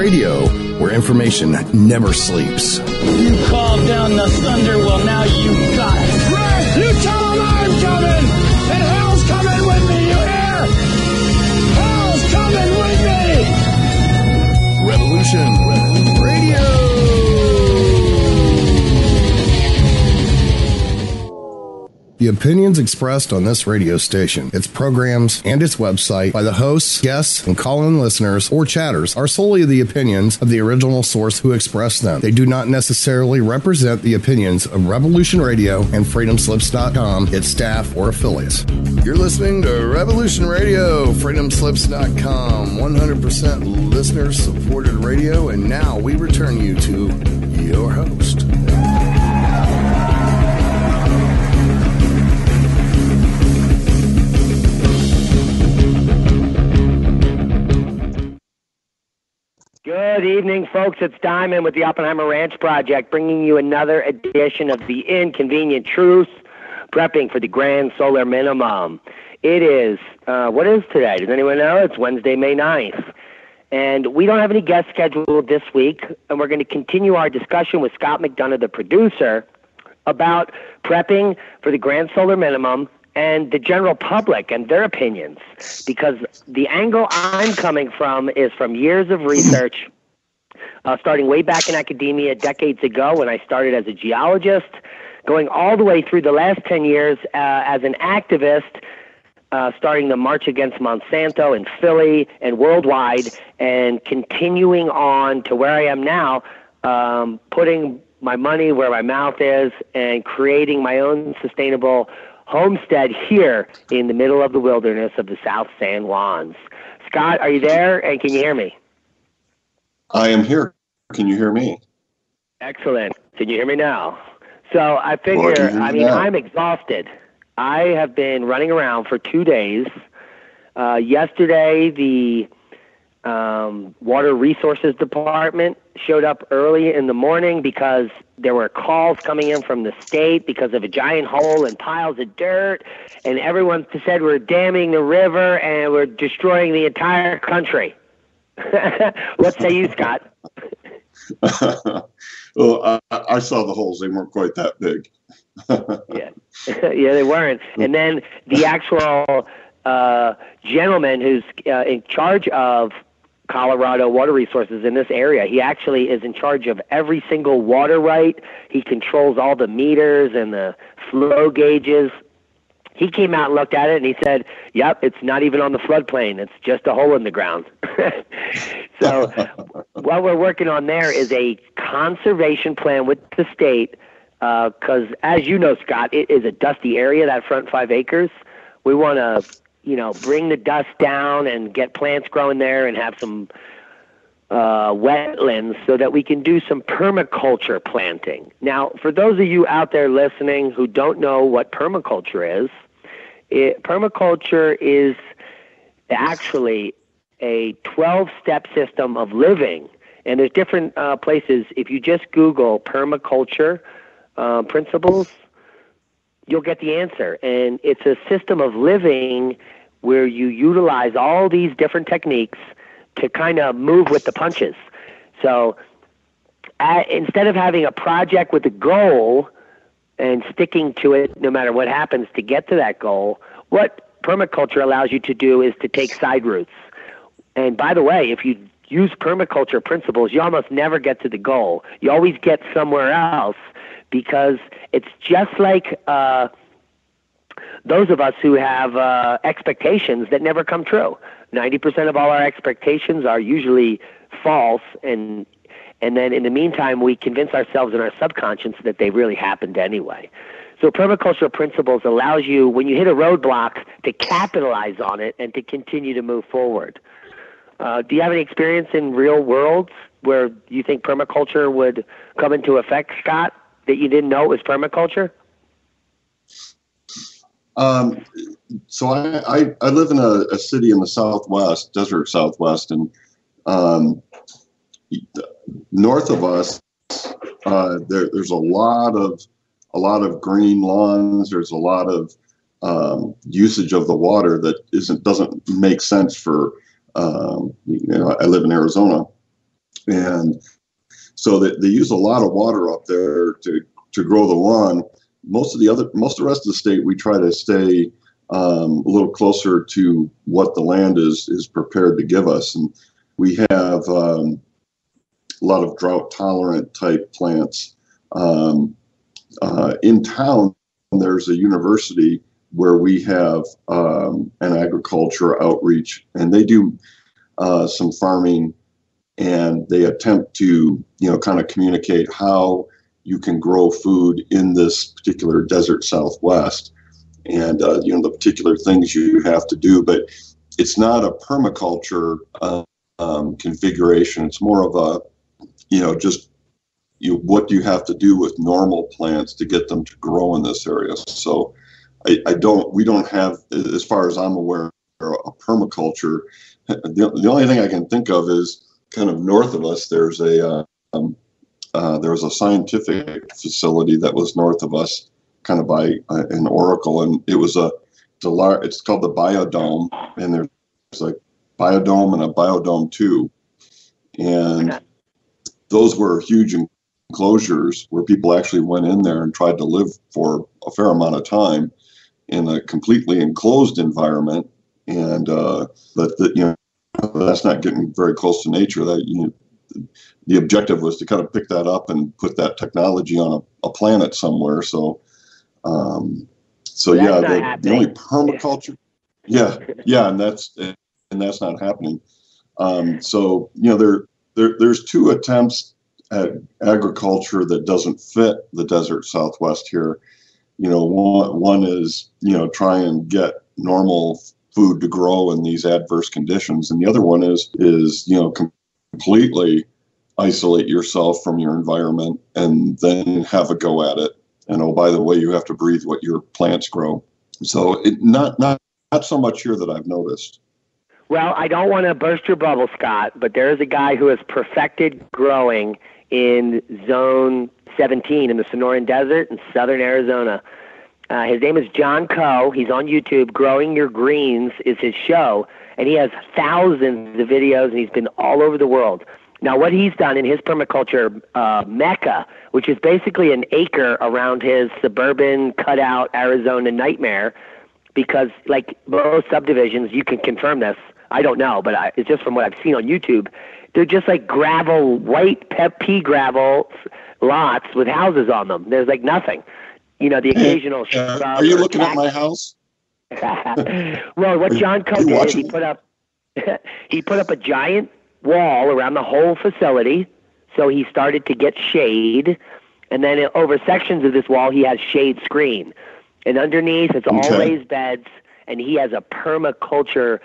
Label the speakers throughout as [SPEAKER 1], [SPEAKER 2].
[SPEAKER 1] Radio, where information never sleeps.
[SPEAKER 2] You called down the thunder, well now you got it. Right, you tell them I'm coming, and hell's coming with me, you hear? Hell's coming with me!
[SPEAKER 1] Revolution Radio. The opinions expressed on this radio station, its programs, and its website by the hosts, guests, and call-in listeners or chatters are solely the opinions of the original source who expressed them. They do not necessarily represent the opinions of Revolution Radio and FreedomSlips.com, its staff, or affiliates. You're listening to Revolution Radio, FreedomSlips.com, 100% listener-supported radio, and now we return you to your host.
[SPEAKER 3] Good evening, folks. It's Diamond with the Oppenheimer Ranch Project, bringing you another edition of The Inconvenient Truth, prepping for the grand solar minimum. It is, what is today? Does anyone know? It's Wednesday, May 9th. And we don't have any guests scheduled this week, and we're going to continue our discussion with Scott McDonough, the producer, about prepping for the grand solar minimum and the general public and their opinions, because the angle I'm coming from is from years of research, starting way back in academia decades ago when I started as a geologist, going all the way through the last 10 years as an activist, starting the March Against Monsanto in Philly and worldwide, and continuing on to where I am now, putting my money where my mouth is and creating my own sustainable homestead here in the middle of the wilderness of the South San Juans. Scott, are you there? And can you hear me?
[SPEAKER 4] I am here. Can you hear me?
[SPEAKER 3] Excellent. Can you hear me now? So I figure, I'm exhausted. I have been running around for 2 days. Yesterday, the Water Resources Department showed up early in the morning because there were calls coming in from the state because of a giant hole and piles of dirt, and everyone said we're damming the river and we're destroying the entire country. What say you, Scott?
[SPEAKER 4] Well, I saw the holes. They weren't quite that big.
[SPEAKER 3] Yeah. Yeah, they weren't. And then the actual gentleman who's in charge of Colorado water resources in this area, he actually is in charge of every single water right. He controls all the meters and the flow gauges. He came out and looked at it and he said, yep, it's not even on the floodplain. It's just a hole in the ground. So what we're working on there is a conservation plan with the state, because as you know, Scott, it is a dusty area, that front 5 acres. We want to bring the dust down and get plants growing there and have some wetlands so that we can do some permaculture planting. Now, for those of you out there listening who don't know what permaculture is, permaculture is actually a 12-step system of living. And there's different places. If you just Google permaculture principles, you'll get the answer. And it's a system of living where you utilize all these different techniques to kind of move with the punches. So instead of having a project with a goal and sticking to it no matter what happens to get to that goal, what permaculture allows you to do is to take side routes. And by the way, if you use permaculture principles, you almost never get to the goal. You always get somewhere else, because it's just like those of us who have expectations that never come true. 90% of all our expectations are usually false, and then in the meantime, we convince ourselves in our subconscious that they really happened anyway. So permacultural principles allows you, when you hit a roadblock, to capitalize on it and to continue to move forward. Do you have any experience in real worlds where you think permaculture would come into effect, Scott, that you didn't know it was permaculture?
[SPEAKER 4] So I live in a city in the Southwest, desert Southwest, and north of us, there's a lot of green lawns. There's a lot of usage of the water that doesn't make sense for. I live in Arizona, And so they use a lot of water up there to grow the lawn. Most of the rest of the state, we try to stay a little closer to what the land is prepared to give us. And we have a lot of drought tolerant type plants. In town, there's a university where we have an agriculture outreach, and they do some farming, and they attempt to, kind of communicate how you can grow food in this particular desert Southwest, and the particular things you have to do. But it's not a permaculture configuration. It's more of a, what do you have to do with normal plants to get them to grow in this area? So we don't have, as far as I'm aware, a permaculture. The only thing I can think of is kind of north of us. There's a scientific facility that was north of us, kind of by an Oracle, and it's called the Biodome, and there's like Biodome and a Biodome 2, and those were huge enclosures where people actually went in there and tried to live for a fair amount of time in a completely enclosed environment. And that's not getting very close to nature. That the objective was to kind of pick that up and put that technology on a planet somewhere. So the only permaculture, and that's not happening. There's two attempts at agriculture that doesn't fit the desert Southwest here. One is, try and get normal food to grow in these adverse conditions. And the other one is completely isolate yourself from your environment and then have a go at it. And, oh, by the way, you have to breathe what your plants grow. So not so much here that I've noticed.
[SPEAKER 3] Well, I don't want to burst your bubble, Scott, but there is a guy who has perfected growing in Zone 17 in the Sonoran Desert in southern Arizona. His name is John Coe. He's on YouTube. Growing Your Greens is his show, and he has thousands of videos, and he's been all over the world. Now, what he's done in his permaculture mecca, which is basically an acre around his suburban cutout Arizona nightmare, because like most subdivisions, you can confirm this. I don't know, but it's just from what I've seen on YouTube. They're just like gravel, white pea gravel lots with houses on them. There's like nothing. The occasional shrub.
[SPEAKER 4] Are you looking at my house?
[SPEAKER 3] Well, what John Coe did is he put up a giant wall around the whole facility. So he started to get shade, and then over sections of this wall he has shade screen, and underneath it's all raised beds, and he has a permaculture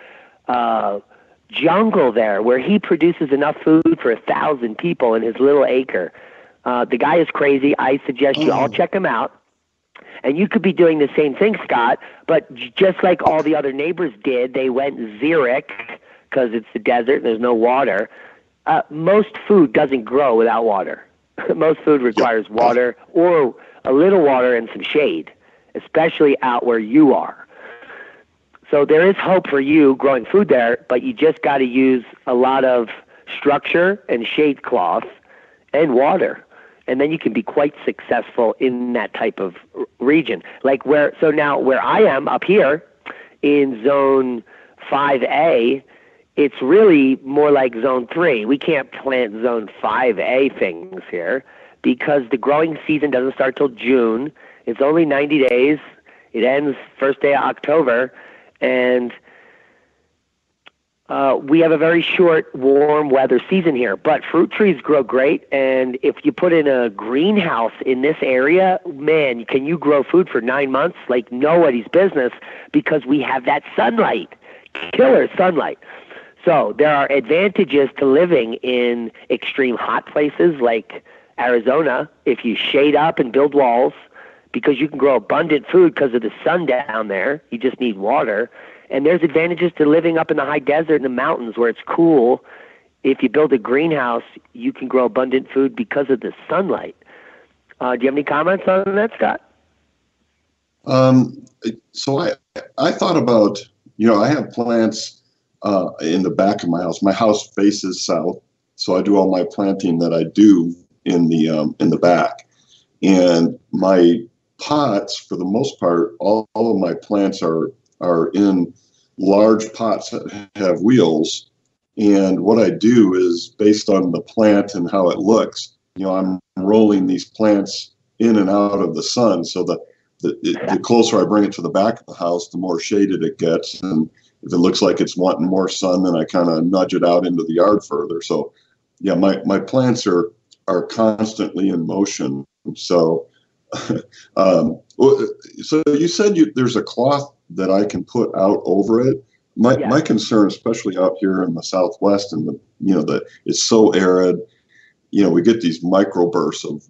[SPEAKER 3] jungle there where he produces enough food for 1,000 people in his little acre. The guy is crazy. I suggest you all check him out. And you could be doing the same thing, Scott, but just like all the other neighbors did, they went xeric because it's the desert and there's no water. Most food doesn't grow without water. Most food requires water or a little water and some shade, especially out where you are. So there is hope for you growing food there, but you just got to use a lot of structure and shade cloth and water. And then you can be quite successful in that type of region. Where I am up here in Zone 5A, it's really more like Zone 3. We can't plant Zone 5A things here because the growing season doesn't start till June. It's only 90 days. It ends first day of October. And we have a very short, warm weather season here, but fruit trees grow great. And if you put in a greenhouse in this area, man, can you grow food for 9 months like nobody's business because we have that sunlight, killer sunlight. So there are advantages to living in extreme hot places like Arizona if you shade up and build walls, because you can grow abundant food because of the sun down there. You just need water. And there's advantages to living up in the high desert in the mountains where it's cool. If you build a greenhouse, you can grow abundant food because of the sunlight. Do you have any comments on that, Scott?
[SPEAKER 4] So I thought about, I have plants in the back of my house. My house faces south. So I do all my planting that I do in the back. And my pots, for the most part, all of my plants are in large pots that have wheels. And what I do is, based on the plant and how it looks, I'm rolling these plants in and out of the sun. So the closer I bring it to the back of the house, the more shaded it gets. And if it looks like it's wanting more sun, then I kind of nudge it out into the yard further. So yeah, my plants are constantly in motion. So, so you said there's a cloth that I can put out over it. My concern, especially out here in the Southwest, and it's so arid. We get these microbursts of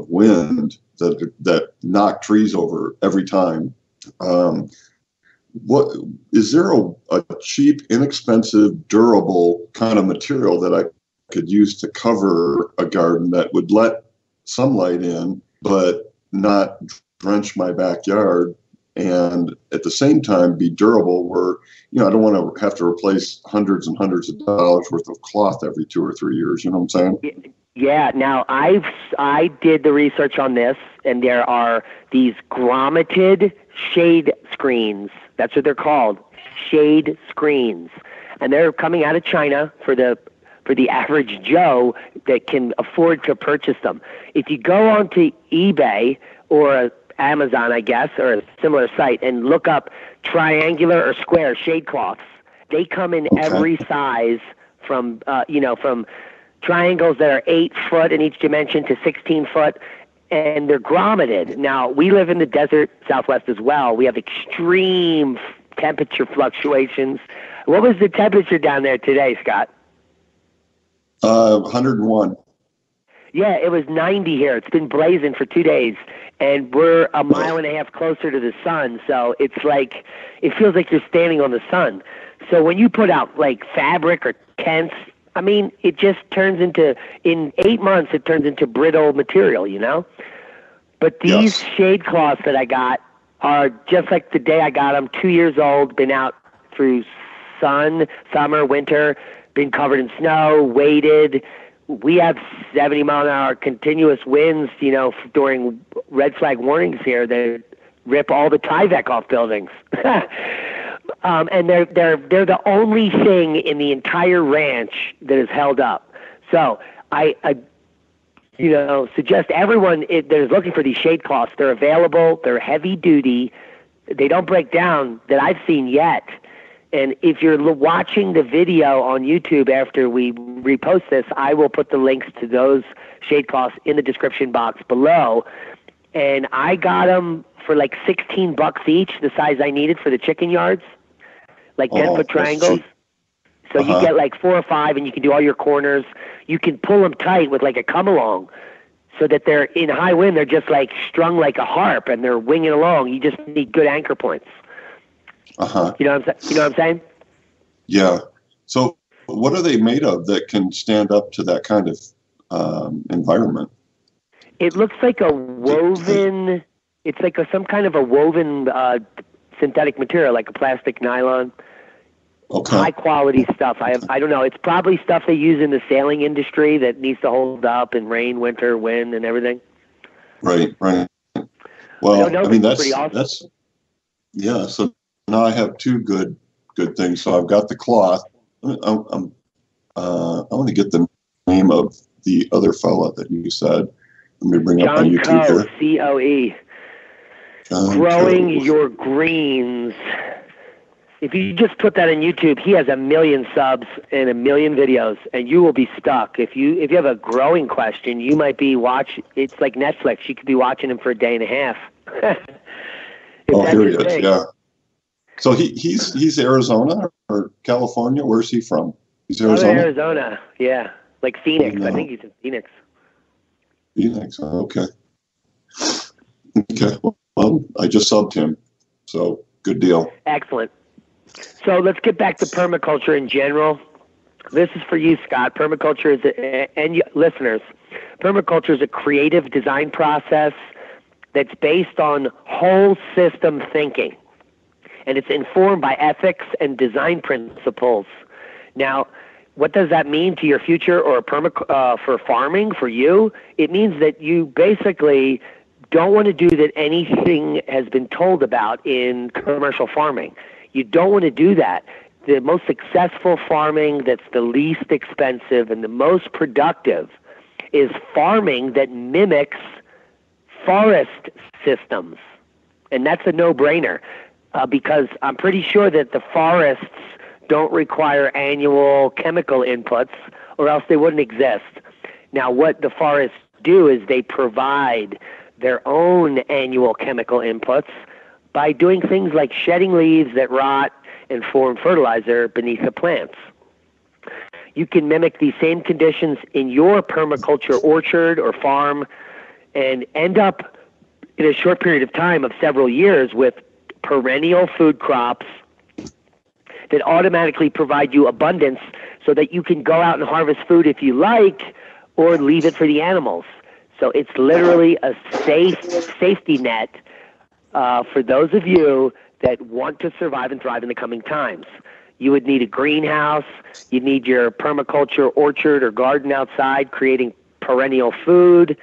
[SPEAKER 4] wind that knock trees over every time. What is there a cheap, inexpensive, durable kind of material that I could use to cover a garden that would let sunlight in, but not drench my backyard, and at the same time be durable, where I don't want to have to replace hundreds and hundreds of dollars worth of cloth every 2 or 3 years. You know what I'm saying?
[SPEAKER 3] Yeah. Now I did the research on this, and there are these grommeted shade screens. That's what they're called, shade screens, and they're coming out of China for the average Joe that can afford to purchase them. If you go onto eBay or Amazon, I guess, or a similar site, and look up triangular or square shade cloths, they come in every size from triangles that are 8 foot in each dimension to 16 foot, and they're grommeted. Now, we live in the desert Southwest as well. We have extreme temperature fluctuations. What was the temperature down there today, Scott?
[SPEAKER 4] 101.
[SPEAKER 3] Yeah, it was 90 here. It's been blazing for 2 days, and we're a mile and a half closer to the sun, so it feels like you're standing on the sun. So when you put out like fabric or tents, I mean, it just turns into, in 8 months, it turns into brittle material, But these shade cloths that I got are just like the day I got them, 2 years old, been out through sun, summer, winter, been covered in snow, weighted. We have 70-mile-an-hour continuous winds, during red flag warnings here that rip all the Tyvek off buildings. And they're the only thing in the entire ranch that is held up. So I suggest everyone that is looking for these shade cloths. They're available. They're heavy duty. They don't break down that I've seen yet. And if you're watching the video on YouTube after we repost this, I will put the links to those shade cloths in the description box below. And I got them for like $16 each, the size I needed for the chicken yards, like 10-foot triangles. So you get like 4 or 5, and you can do all your corners. You can pull them tight with like a come-along, so that they're in high wind. They're just like strung like a harp, and they're winging along. You just need good anchor points. You know what I'm saying? Yeah.
[SPEAKER 4] So what are they made of that can stand up to that kind of environment?
[SPEAKER 3] It looks like a woven, it's like some kind of a woven synthetic material, like a plastic nylon.
[SPEAKER 4] Okay.
[SPEAKER 3] High quality stuff. I don't know. It's probably stuff they use in the sailing industry that needs to hold up in rain, winter, wind, and everything.
[SPEAKER 4] Right. Well, I mean, that's
[SPEAKER 3] pretty awesome.
[SPEAKER 4] So now I have 2 good things. So I've got the cloth. I want to get the name of the other fella that you said. Let me bring up on YouTube here.
[SPEAKER 3] C-O-E. Growing Your Greens. If you just put that on YouTube, he has 1 million subs and 1 million videos, and you will be stuck. If you have a growing question, you might be it's like Netflix. You could be watching him for a day and a half.
[SPEAKER 4] Here he is. Yeah. So he's Arizona or California? Where's he from? He's Arizona?
[SPEAKER 3] Arizona, yeah. Like Phoenix. I think he's in Phoenix.
[SPEAKER 4] Phoenix, okay. Okay, well, I just subbed him, so good deal.
[SPEAKER 3] Excellent. So let's get back to permaculture in general. This is for you, Scott. Permaculture is, and listeners, permaculture is a creative design process that's based on whole system thinking, and it's informed by ethics and design principles. Now, what does that mean to your future or for farming for you? It means that you basically don't want to do that anything has been told about in commercial farming. You don't want to do that. The most successful farming that's the least expensive and the most productive is farming that mimics forest systems. And that's a no-brainer because I'm pretty sure that the forests don't require annual chemical inputs or else they wouldn't exist. Now, what the forests do is they provide their own annual chemical inputs by doing things like shedding leaves that rot and form fertilizer beneath the plants. You can mimic these same conditions in your permaculture orchard or farm and end up in a short period of time of several years with perennial food crops that automatically provide you abundance so that you can go out and harvest food if you like or leave it for the animals. So it's literally a safety net for those of you that want to survive and thrive in the coming times. You would need a greenhouse. You need your permaculture orchard or garden outside creating perennial food.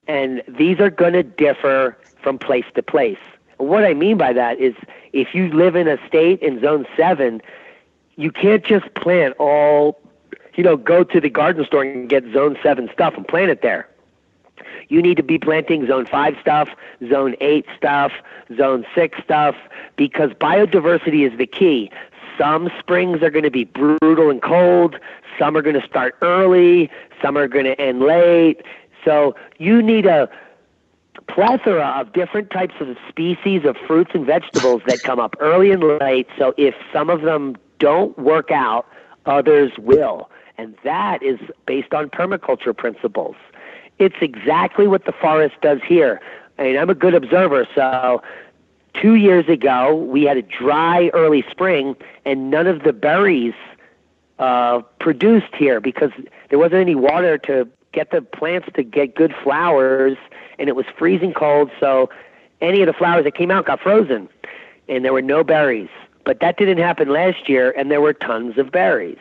[SPEAKER 3] And these are going to differ from place to place. What I mean by that is if you live in a state in Zone 7, you can't just plant all, go to the garden store and get Zone 7 stuff and plant it there. You need to be planting Zone 5 stuff, Zone 8 stuff, Zone 6 stuff, because biodiversity is the key. Some springs are going to be brutal and cold. Some are going to start early. Some are going to end late. So you need a plethora of different types of species of fruits and vegetables that come up early and late. So if some of them don't work out, others will. And that is based on permaculture principles. It's exactly what the forest does here. I mean, I'm a good observer. So 2 years ago, we had a dry early spring, and none of the berries produced here because there wasn't any water to get the plants to get good flowers, and it was freezing cold, so any of the flowers that came out got frozen, and there were no berries. But that didn't happen last year, and there were tons of berries.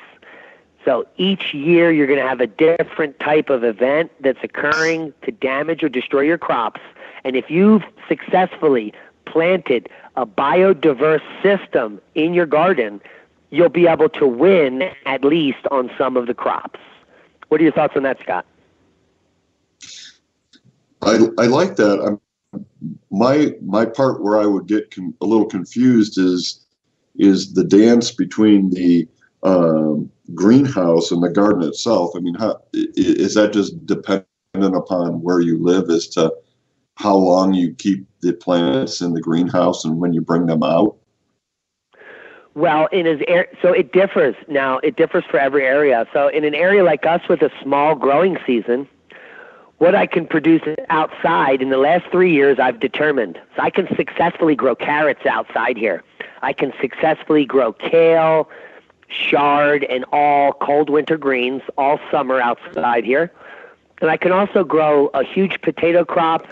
[SPEAKER 3] So each year you're going to have a different type of event that's occurring to damage or destroy your crops, and if you've successfully planted a biodiverse system in your garden, you'll be able to win at least on some of the crops. What are your thoughts on that, Scott?
[SPEAKER 4] I like that. My part where I would get a little confused is the dance between the greenhouse and the garden itself. I mean, is that just dependent upon where you live as to how long you keep the plants in the greenhouse and when you bring them out?
[SPEAKER 3] Well, so it differs. Now, it differs for every area. So in an area like us with a small growing season, what I can produce outside in the last 3 years, I've determined. So I can successfully grow carrots outside here. I can successfully grow kale, chard, and all cold winter greens all summer outside here. And I can also grow a huge potato crop,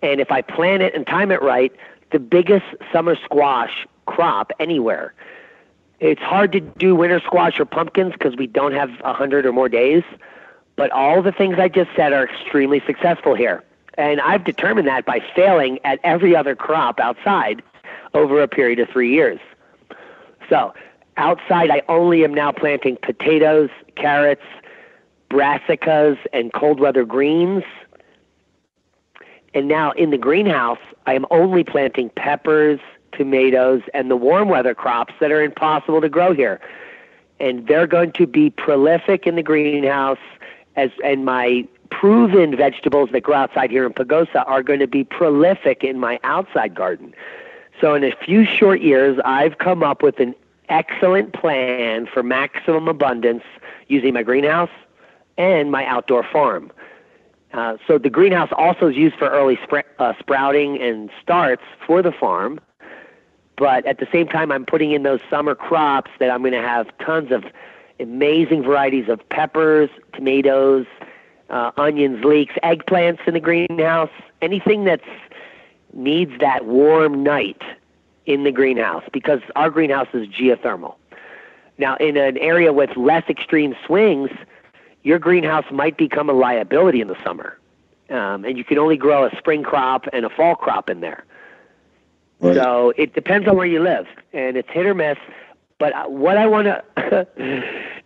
[SPEAKER 3] and if I plant it and time it right, the biggest summer squash crop anywhere. It's hard to do winter squash or pumpkins because we don't have 100 or more days. But all the things I just said are extremely successful here. And I've determined that by failing at every other crop outside over a period of 3 years. So outside, I only am now planting potatoes, carrots, brassicas, and cold weather greens. And now in the greenhouse, I am only planting peppers, tomatoes, and the warm weather crops that are impossible to grow here. And they're going to be prolific in the greenhouse, and my proven vegetables that grow outside here in Pagosa are going to be prolific in my outside garden. So in a few short years, I've come up with an excellent plan for maximum abundance using my greenhouse and my outdoor farm. So the greenhouse also is used for early sprouting and starts for the farm. But at the same time, I'm putting in those summer crops that I'm going to have tons of amazing varieties of peppers, tomatoes, onions, leeks, eggplants in the greenhouse, anything that needs that warm night in the greenhouse because our greenhouse is geothermal. Now, in an area with less extreme swings, your greenhouse might become a liability in the summer. And you can only grow a spring crop and a fall crop in there. Right. So it depends on where you live, and it's hit or miss. But what I want to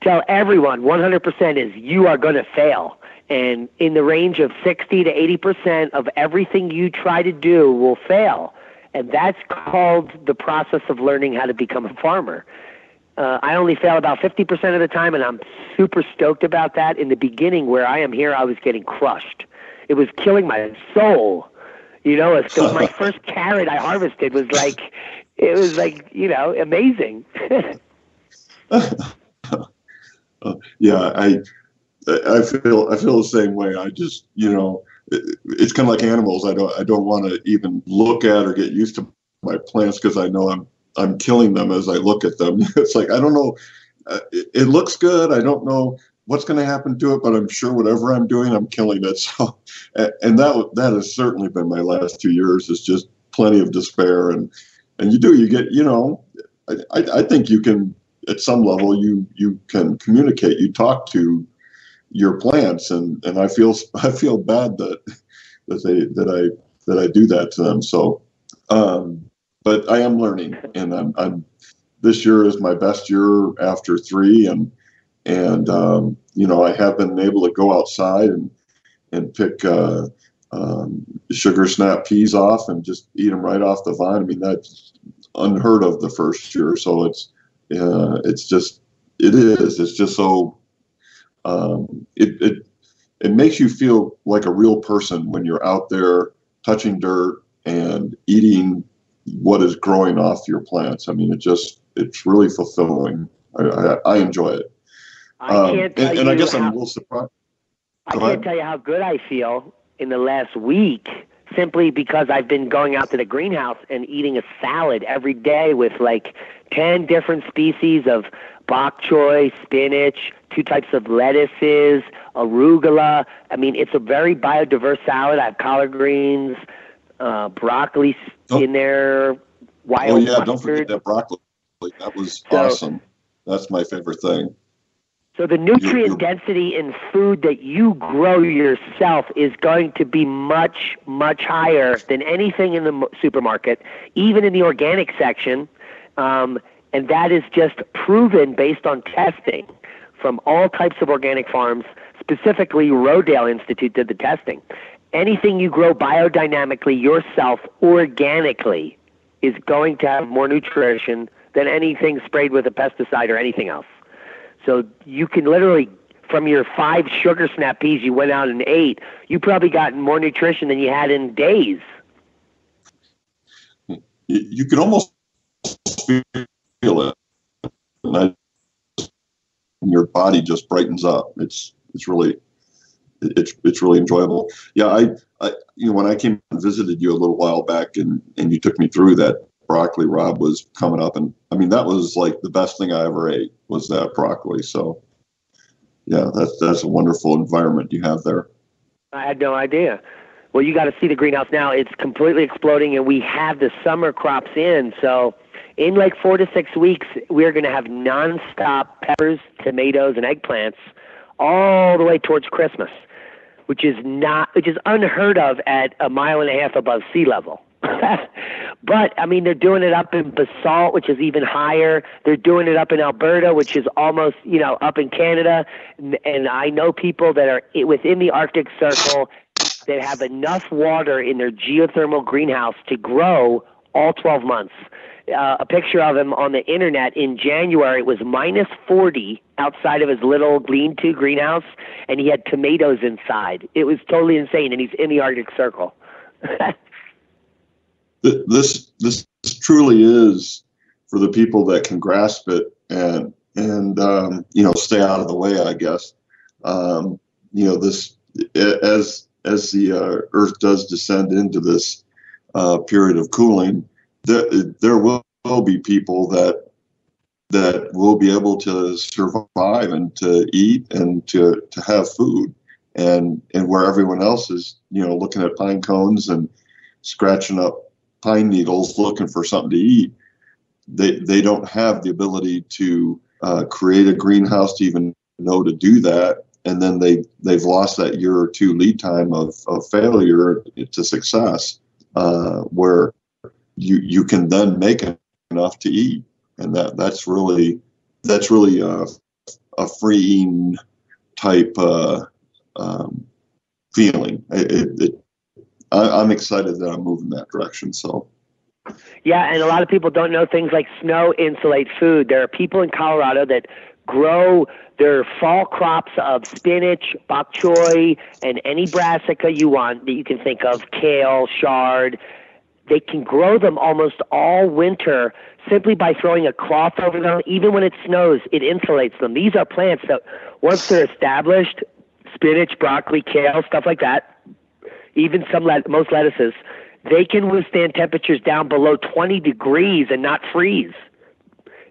[SPEAKER 3] tell everyone 100% is you are going to fail. And in the range of 60 to 80% of everything you try to do will fail. And that's called the process of learning how to become a farmer. I only fail about 50% of the time, and I'm super stoked about that. In the beginning, where I am here, I was getting crushed. It was killing my soul. You know, my first carrot I harvested was like, you know, amazing.
[SPEAKER 4] Yeah, I feel the same way. I just, you know, it's kind of like animals. I don't want to even look at or get used to my plants because I know I'm killing them as I look at them. It's like, I don't know. It looks good. I don't know what's going to happen to it, but I'm sure whatever I'm doing, I'm killing it. So, and that has certainly been my last 2 years. It's just plenty of despair, and you get, you know, I think you can, at some level, you can communicate. You talk to your plants, and I feel bad that I do that to them. So, but I am learning, and I'm this year is my best year after 3, and you know, I have been able to go outside and pick sugar snap peas off and just eat them right off the vine. I mean, that's unheard of the first year. So it's just so it makes you feel like a real person when you're out there touching dirt and eating what is growing off your plants. I mean, it's really fulfilling. I enjoy it.
[SPEAKER 3] I can't tell you
[SPEAKER 4] I guess I'm a little surprised.
[SPEAKER 3] I can't tell you how good I feel in the last week, simply because I've been going out to the greenhouse and eating a salad every day with like 10 different species of bok choy, spinach, 2 types of lettuces, arugula. I mean, it's a very biodiverse salad. I have collard greens, broccoli in there, wild mustard.
[SPEAKER 4] Don't forget that broccoli. That was awesome. That's my favorite thing.
[SPEAKER 3] So the nutrient density in food that you grow yourself is going to be much, much higher than anything in the supermarket, even in the organic section. And that is just proven based on testing from all types of organic farms. Specifically, Rodale Institute did the testing. Anything you grow biodynamically yourself, organically, is going to have more nutrition than anything sprayed with a pesticide or anything else. So you can literally, from your 5 sugar snap peas you went out and ate, you probably got more nutrition than you had in days.
[SPEAKER 4] You can almost feel it. And your body just brightens up. It's really enjoyable. Yeah, I when I came and visited you a little while back, and you took me through that broccoli Rob was coming up, and I mean, that was like the best thing I ever ate was that broccoli. So yeah, that's a wonderful environment you have there.
[SPEAKER 3] I had no idea. Well, you got to see the greenhouse now. It's completely exploding, and we have the summer crops in. So in like 4 to 6 weeks, we're going to have nonstop peppers, tomatoes, and eggplants all the way towards Christmas, which is unheard of at 1.5 miles above sea level. But, I mean, they're doing it up in Basalt, which is even higher. They're doing it up in Alberta, which is almost, you know, up in Canada. And I know people that are within the Arctic Circle that have enough water in their geothermal greenhouse to grow all 12 months. A picture of him on the internet in January, it was -40 outside of his little lean-to greenhouse, and he had tomatoes inside. It was totally insane, and he's in the Arctic Circle.
[SPEAKER 4] This truly is for the people that can grasp it and you know, stay out of the way, I guess. You know, this as the Earth does descend into this period of cooling, there will be people that will be able to survive and to eat and to have food, and where everyone else is, you know, looking at pine cones and scratching up pine needles looking for something to eat, they don't have the ability to create a greenhouse to even know to do that. And then they've lost that year or two lead time of failure to success, where you can then make enough to eat. And that's really a freeing type feeling. I'm excited that I'm moving that direction. So.
[SPEAKER 3] Yeah, and a lot of people don't know things like snow insulate food. There are people in Colorado that grow their fall crops of spinach, bok choy, and any brassica you want that you can think of, kale, chard. They can grow them almost all winter simply by throwing a cloth over them. Even when it snows, it insulates them. These are plants that once they're established, spinach, broccoli, kale, stuff like that, even most lettuces, they can withstand temperatures down below 20 degrees and not freeze.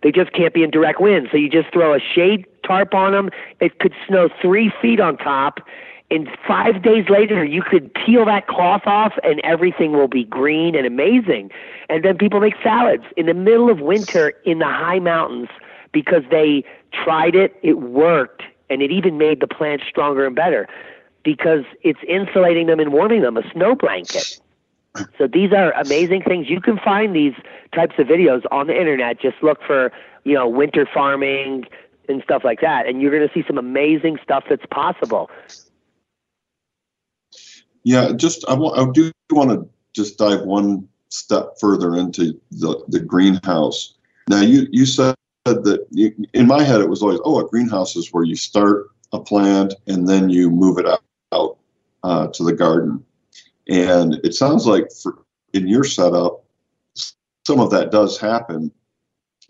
[SPEAKER 3] They just can't be in direct wind. So you just throw a shade tarp on them. It could snow 3 feet on top. And 5 days later, you could peel that cloth off and everything will be green and amazing. And then people make salads in the middle of winter in the high mountains because they tried it, it worked, and it even made the plants stronger and better because it's insulating them and warming them, a snow blanket. So these are amazing things. You can find these types of videos on the internet. Just look for, winter farming and stuff like that, and you're going to see some amazing stuff that's possible.
[SPEAKER 4] Yeah, I do want to just dive one step further into the greenhouse. Now, you said that in my head it was always, a greenhouse is where you start a plant and then you move it out to the garden. And it sounds like in your setup, some of that does happen,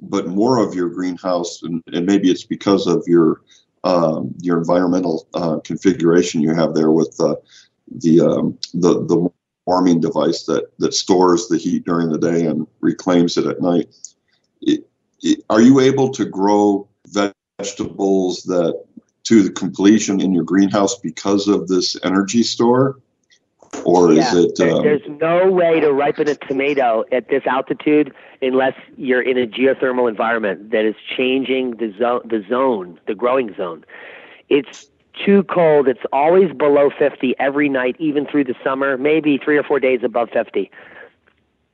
[SPEAKER 4] but more of your greenhouse, and maybe it's because of your environmental configuration you have there with the warming device that stores the heat during the day and reclaims it at night. Are you able to grow vegetables that to the completion in your greenhouse because of this energy store? Or is it?
[SPEAKER 3] There's no way to ripen a tomato at this altitude unless you're in a geothermal environment that is changing the growing zone. It's too cold. It's always below 50 every night, even through the summer, maybe 3 or 4 days above 50.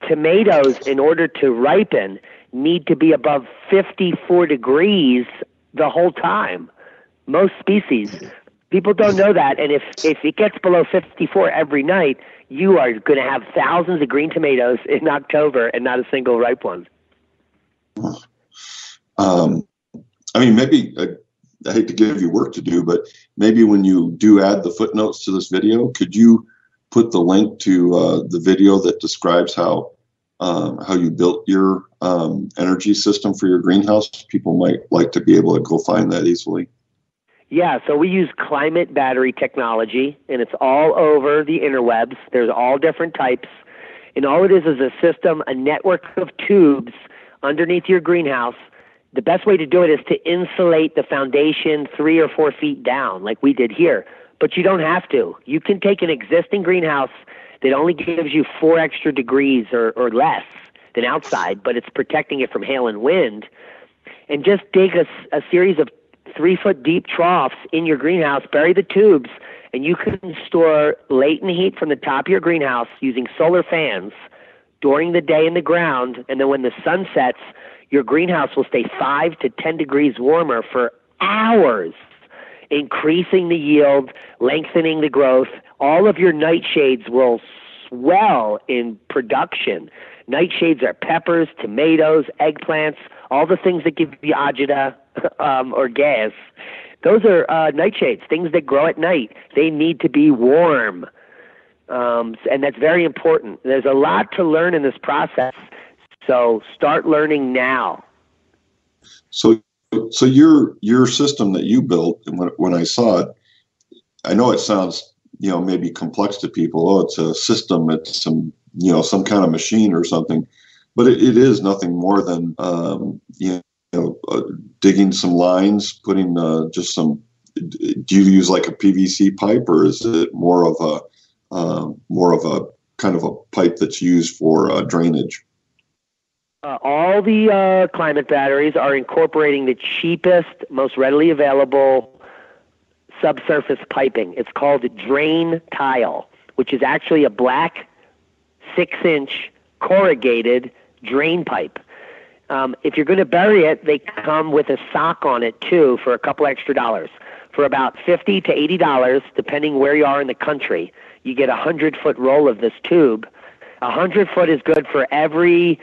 [SPEAKER 3] Tomatoes, in order to ripen, need to be above 54 degrees the whole time. Most species. People don't know that, and if it gets below 54 every night, you are going to have thousands of green tomatoes in October and not a single ripe one.
[SPEAKER 4] Maybe I hate to give you work to do, but maybe when you do add the footnotes to this video, could you put the link to the video that describes how you built your energy system for your greenhouse? People might like to be able to go find that easily.
[SPEAKER 3] Yeah, so we use climate battery technology, and it's all over the interwebs. There's all different types, and all it is a system, a network of tubes underneath your greenhouse. The best way to do it is to insulate the foundation 3 or 4 feet down, like we did here. But you don't have to. You can take an existing greenhouse that only gives you 4 extra degrees or less than outside, but it's protecting it from hail and wind, and just dig a series of 3-foot deep troughs in your greenhouse, bury the tubes, and you can store latent heat from the top of your greenhouse using solar fans during the day in the ground, and then when the sun sets, your greenhouse will stay 5 to 10 degrees warmer for hours, increasing the yield, lengthening the growth. All of your nightshades will swell in production. Nightshades are peppers, tomatoes, eggplants, all the things that give you agita or gas. Those are nightshades, things that grow at night. They need to be warm, and that's very important. There's a lot to learn in this process, so start learning now.
[SPEAKER 4] So your system that you built, and when I saw it, I know it sounds maybe complex to people. Oh, it's a system. It's some kind of machine or something, but it is nothing more than digging some lines, putting just some. Do you use like a PVC pipe, or is it more of a kind of a pipe that's used for drainage?
[SPEAKER 3] All the climate batteries are incorporating the cheapest, most readily available subsurface piping. It's called drain tile, which is actually a black 6-inch corrugated drain pipe. If you're going to bury it, they come with a sock on it too for a couple extra dollars. For about $50 to $80, depending where you are in the country, you get a 100-foot roll of this tube. 100 foot is good for every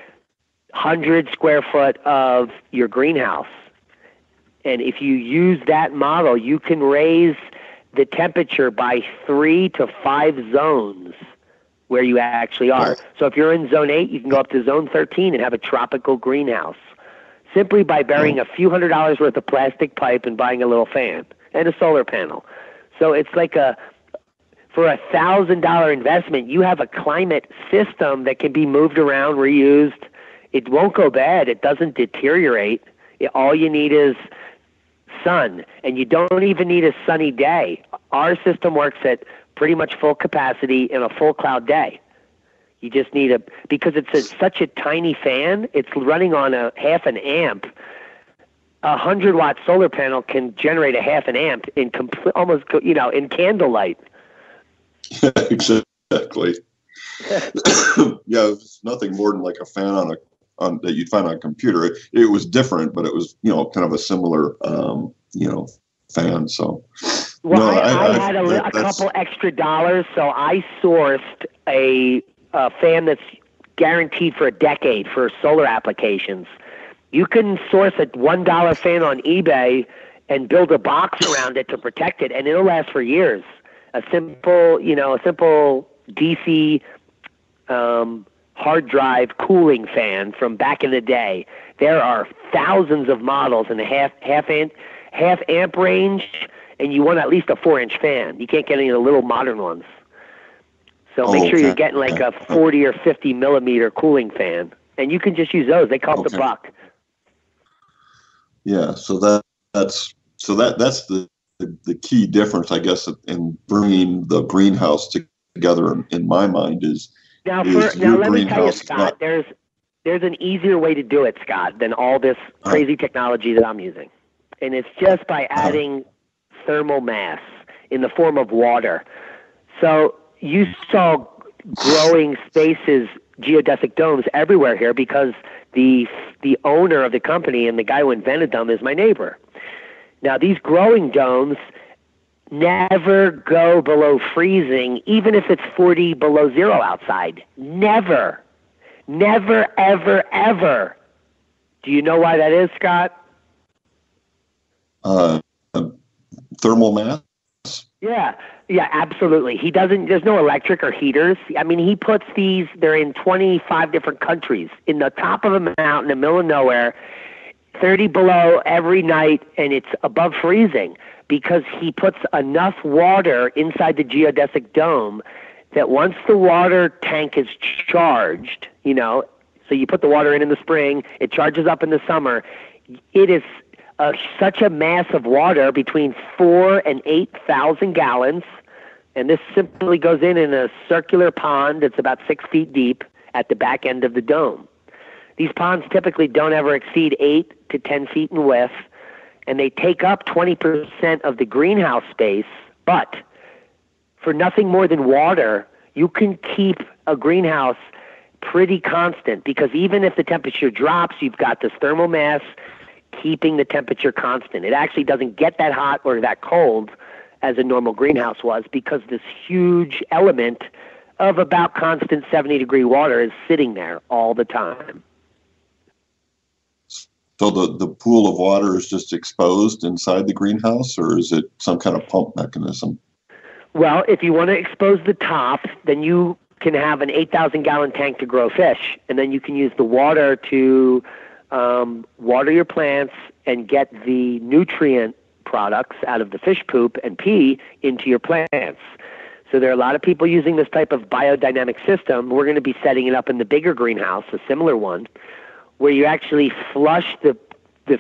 [SPEAKER 3] 100 square foot of your greenhouse. And if you use that model, you can raise the temperature by 3 to 5 zones where you actually are. So if you're in zone 8, you can go up to zone 13 and have a tropical greenhouse simply by burying a few $100s worth of plastic pipe and buying a little fan and a solar panel. So it's like for a $1,000 investment, you have a climate system that can be moved around, reused. It won't go bad. It doesn't deteriorate. All you need is sun, and you don't even need a sunny day. Our system works at pretty much full capacity in a full cloud day. You just need because it's such a tiny fan, it's running on a half an amp. A 100-watt solar panel can generate a half an amp in in candlelight.
[SPEAKER 4] Exactly. Yeah, it's nothing more than like a fan on that you'd find on a computer. It was different, but it was kind of a similar fan. So
[SPEAKER 3] I had a couple extra dollars, so I sourced a fan that's guaranteed for a decade for solar applications. You can source a $1 fan on eBay and build a box around it to protect it, and it'll last for years. A simple DC hard drive cooling fan from back in the day. There are thousands of models in the half amp range, and you want at least a 4-inch fan. You can't get any of the little modern ones. So make sure you're getting like a 40 or 50 millimeter cooling fan, and you can just use those. They cost $1.
[SPEAKER 4] Yeah, so that's the key difference, I guess, in bringing the greenhouse together. In my mind,
[SPEAKER 3] now let me tell you, Scott. There's an easier way to do it, Scott, than all this crazy technology that I'm using, and it's just by adding thermal mass in the form of water. So you saw growing spaces, geodesic domes everywhere here because the owner of the company and the guy who invented them is my neighbor. Now, these growing domes never go below freezing, even if it's 40 below zero outside. Never. Never, ever, ever. Do you know why that is, Scott?
[SPEAKER 4] Thermal mass?
[SPEAKER 3] Yeah, absolutely. There's no electric or heaters. I mean, he puts they're in 25 different countries, in the top of a mountain in the middle of nowhere, 30 below every night, and it's above freezing because he puts enough water inside the geodesic dome that once the water tank is charged, so you put the water in the spring, it charges up in the summer, it is such a mass of water between 4,000 and 8,000 gallons, and this simply goes in a circular pond that's about 6 feet deep at the back end of the dome. These ponds typically don't ever exceed 8 to 10 feet in width, and they take up 20% of the greenhouse space, but for nothing more than water, you can keep a greenhouse pretty constant because even if the temperature drops, you've got this thermal mass keeping the temperature constant. It actually doesn't get that hot or that cold as a normal greenhouse was because this huge element of about constant 70-degree water is sitting there all the time.
[SPEAKER 4] So the pool of water is just exposed inside the greenhouse, or is it some kind of pump mechanism?
[SPEAKER 3] Well, if you want to expose the top, then you can have an 8,000-gallon tank to grow fish, and then you can use the water to water your plants and get the nutrient products out of the fish poop and pee into your plants. So there are a lot of people using this type of biodynamic system. We're going to be setting it up in the bigger greenhouse, a similar one, where you actually flush the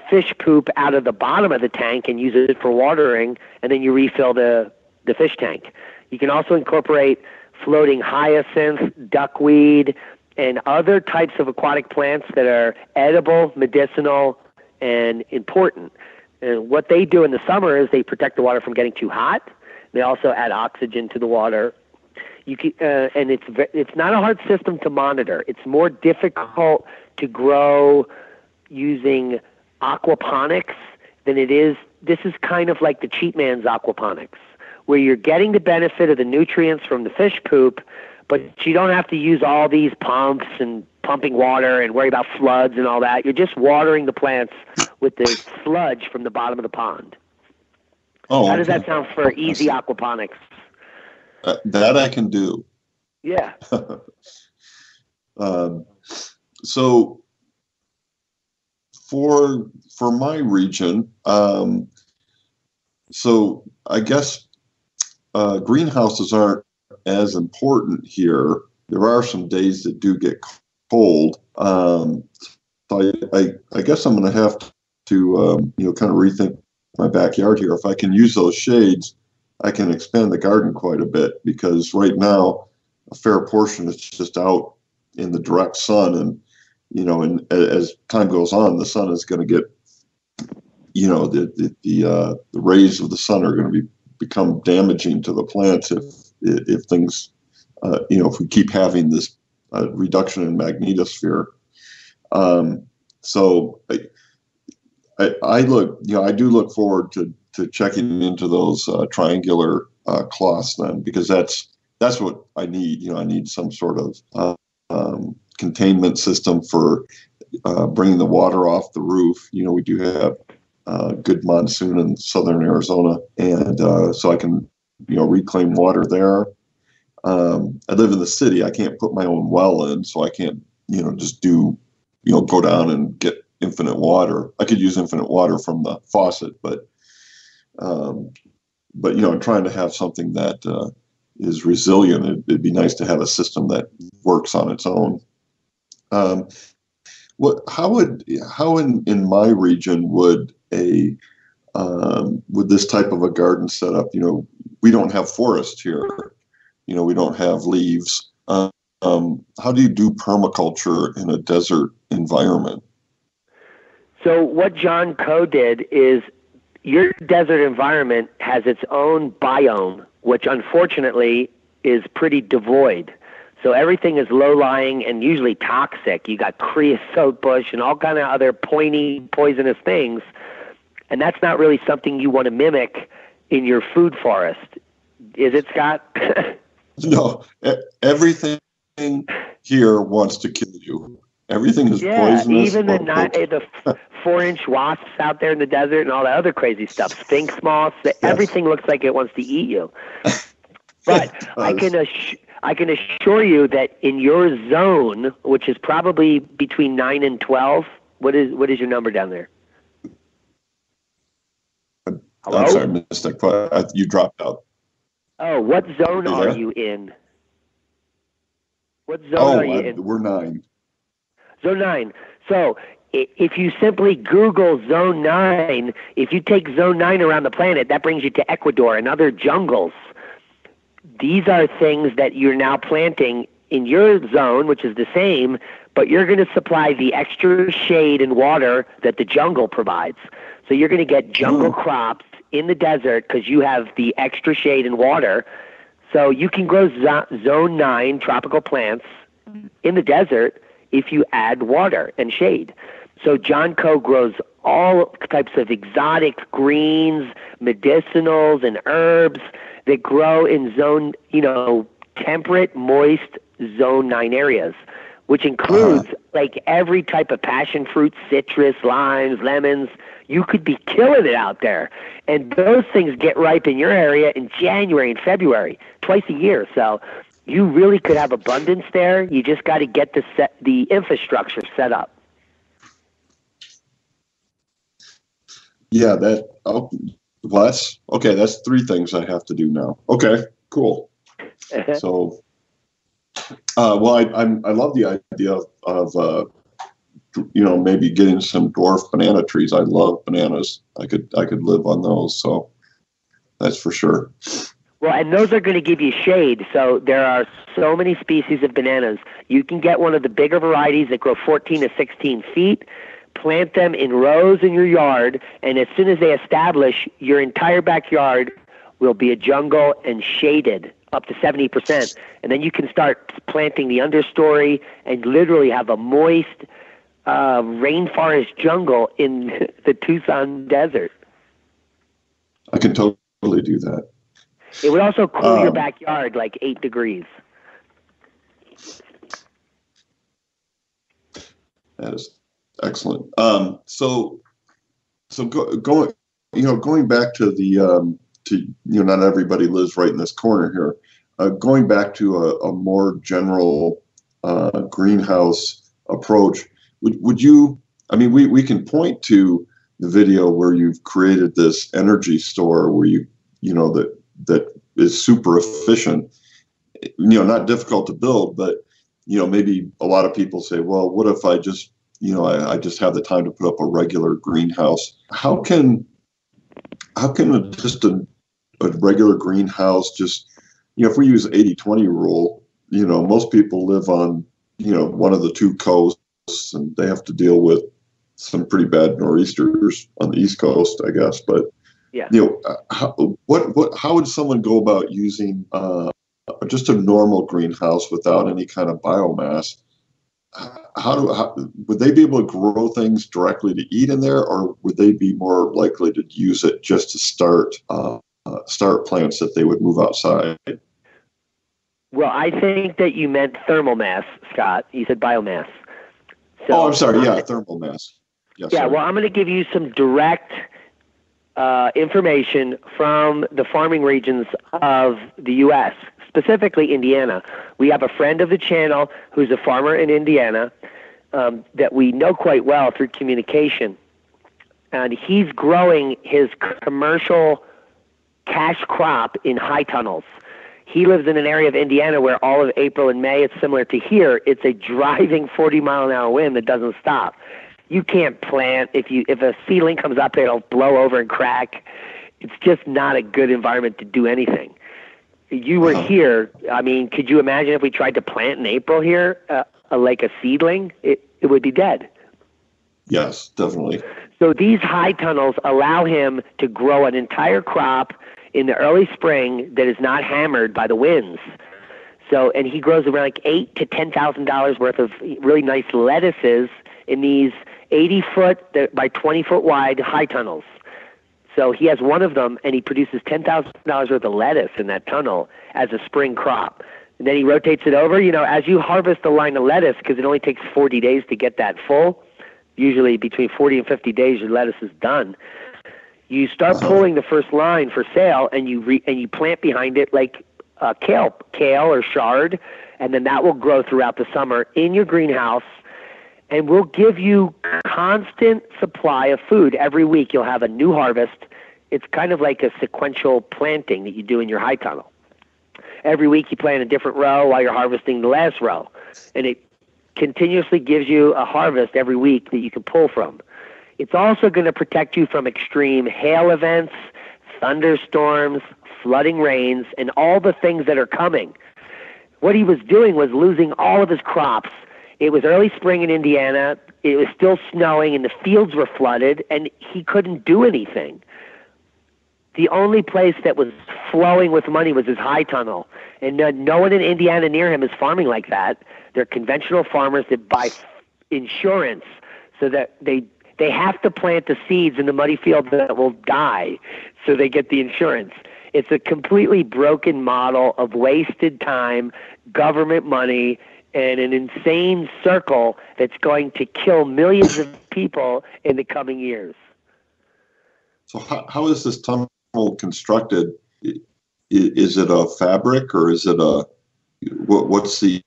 [SPEAKER 3] fish poop out of the bottom of the tank and use it for watering, and then you refill the fish tank. You can also incorporate floating hyacinth, duckweed, and other types of aquatic plants that are edible, medicinal, and important. And what they do in the summer is they protect the water from getting too hot. They also add oxygen to the water. You can, and it's not a hard system to monitor. It's more difficult to grow using aquaponics than it is. This is kind of like the cheap man's aquaponics, where you're getting the benefit of the nutrients from the fish poop, but you don't have to use all these pumps and pumping water and worry about floods and all that. You're just watering the plants with the sludge from the bottom of the pond.
[SPEAKER 4] Oh,
[SPEAKER 3] how does that sound for easy aquaponics?
[SPEAKER 4] That I can do.
[SPEAKER 3] Yeah.
[SPEAKER 4] So for my region, so I guess greenhouses aren't as important here. There are some days that do get cold. So I guess I'm going to have to kind of rethink my backyard here. If I can use those shades, I can expand the garden quite a bit, because right now a fair portion is just out in the direct sun, and and as time goes on, the sun is going to get, the rays of the sun are going to become damaging to the plants if things, if we keep having this reduction in magnetosphere. So I do look forward to checking into those triangular cloths then, because that's what I need. I need some sort of containment system for bringing the water off the roof. We do have good monsoon in southern Arizona, and so I can reclaim water there. I live in the city. I can't put my own well in, so I can't just do go down and get infinite water. I could use infinite water from the faucet, but I'm trying to have something that is resilient. It'd be nice to have a system that works on its own. How in my region would would this type of a garden setup? We don't have forest here. We don't have leaves. How do you do permaculture in a desert environment?
[SPEAKER 3] So what John Coe did is, your desert environment has its own biome, which unfortunately is pretty devoid. So everything is low-lying and usually toxic. You got creosote bush and all kind of other pointy, poisonous things, and that's not really something you want to mimic in your food forest. Is it, Scott?
[SPEAKER 4] No, everything here wants to kill you. Everything is poisonous.
[SPEAKER 3] Even the 4-inch wasps out there in the desert and all that other crazy stuff, sphinx moths, everything looks like it wants to eat you. But I can assure you that in your zone, which is probably between 9 and 12, what is your number down there? Hello?
[SPEAKER 4] I'm sorry, missed that. You dropped out.
[SPEAKER 3] Oh, what zone are you in? What zone are you in?
[SPEAKER 4] We're 9.
[SPEAKER 3] Zone 9. So if you simply Google Zone 9, if you take Zone 9 around the planet, that brings you to Ecuador and other jungles. These are things that you're now planting in your zone, which is the same, but you're going to supply the extra shade and water that the jungle provides. So you're going to get jungle crops in the desert because you have the extra shade and water. So you can grow Zone 9 tropical plants in the desert if you add water and shade. So John Coe grows all types of exotic greens, medicinals, and herbs that grow in zone, temperate, moist Zone 9 areas, which includes like every type of passion fruit, citrus, limes, lemons. You could be killing it out there. And those things get ripe in your area in January and February, twice a year. So you really could have abundance there. You just got to get the infrastructure set up.
[SPEAKER 4] Yeah, Wes? Okay, that's 3 things I have to do now. Okay, cool. So, I love the idea of maybe getting some dwarf banana trees. I love bananas. I could live on those. So that's for sure.
[SPEAKER 3] Well, and those are going to give you shade. So there are so many species of bananas. You can get one of the bigger varieties that grow 14 to 16 feet, plant them in rows in your yard, and as soon as they establish, your entire backyard will be a jungle and shaded up to 70%. And then you can start planting the understory and literally have a moist rainforest jungle in the Tucson desert.
[SPEAKER 4] I can totally do that.
[SPEAKER 3] It would also cool your backyard like 8 degrees.
[SPEAKER 4] That is excellent. So going back to the not everybody lives right in this corner here. Going back to a more general greenhouse approach, would you? I mean, we can point to the video where you've created this energy store where that is super efficient, not difficult to build, but, maybe a lot of people say, well, what if I just, I just have the time to put up a regular greenhouse? How can just a regular greenhouse just, if we use 80-20 rule, most people live on, one of the two coasts and they have to deal with some pretty bad nor'easters on the East Coast, I guess, but
[SPEAKER 3] yeah.
[SPEAKER 4] How would someone go about using just a normal greenhouse without any kind of biomass? How would they be able to grow things directly to eat in there, or would they be more likely to use it just to start plants that they would move outside?
[SPEAKER 3] Well, I think that you meant thermal mass, Scott. You said biomass. So,
[SPEAKER 4] I'm sorry. Yeah, thermal mass.
[SPEAKER 3] Yeah. Well, I'm going to give you some direct information from the farming regions of the U.S., specifically Indiana. We have a friend of the channel who's a farmer in Indiana that we know quite well through communication. And he's growing his commercial cash crop in high tunnels. He lives in an area of Indiana where all of April and May, it's similar to here, it's a driving 40-mile-an-hour wind that doesn't stop. You can't plant. If a seedling comes up, it'll blow over and crack. It's just not a good environment to do anything. You were here. I mean, could you imagine if we tried to plant in April here, like a seedling? It would be dead.
[SPEAKER 4] Yes, definitely.
[SPEAKER 3] So these high tunnels allow him to grow an entire crop in the early spring that is not hammered by the winds. So, and he grows around like $8,000 to $10,000 worth of really nice lettuces in these 80-foot by 20-foot wide high tunnels. So he has one of them, and he produces $10,000 worth of lettuce in that tunnel as a spring crop. And then he rotates it over. As you harvest a line of lettuce, because it only takes 40 days to get that full, usually between 40 and 50 days your lettuce is done. You start pulling the first line for sale, and you plant behind it like kale or chard, and then that will grow throughout the summer in your greenhouse. And we'll give you constant supply of food. Every week you'll have a new harvest. It's kind of like a sequential planting that you do in your high tunnel. Every week you plant a different row while you're harvesting the last row. And it continuously gives you a harvest every week that you can pull from. It's also going to protect you from extreme hail events, thunderstorms, flooding rains, and all the things that are coming. What he was doing was losing all of his crops. It was early spring in Indiana. It was still snowing, and the fields were flooded, and he couldn't do anything. The only place that was flowing with money was his high tunnel, and no one in Indiana near him is farming like that. They're conventional farmers that buy insurance so that they have to plant the seeds in the muddy field that will die, so they get the insurance. It's a completely broken model of wasted time, government money, and an insane circle that's going to kill millions of people in the coming years.
[SPEAKER 4] So how is this tunnel constructed? Is it a fabric, or is it what's the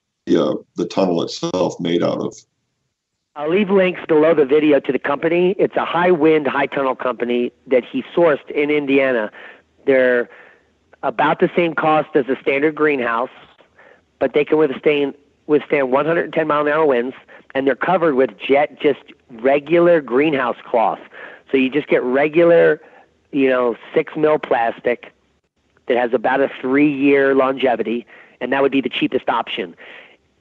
[SPEAKER 4] tunnel itself made out of?
[SPEAKER 3] I'll leave links below the video to the company. It's a high wind, high tunnel company that he sourced in Indiana. They're about the same cost as a standard greenhouse, but they can withstand 110-mile-an-hour winds, and they're covered with just regular greenhouse cloth. So you just get regular, 6 mil plastic, that has about a 3-year longevity, and that would be the cheapest option.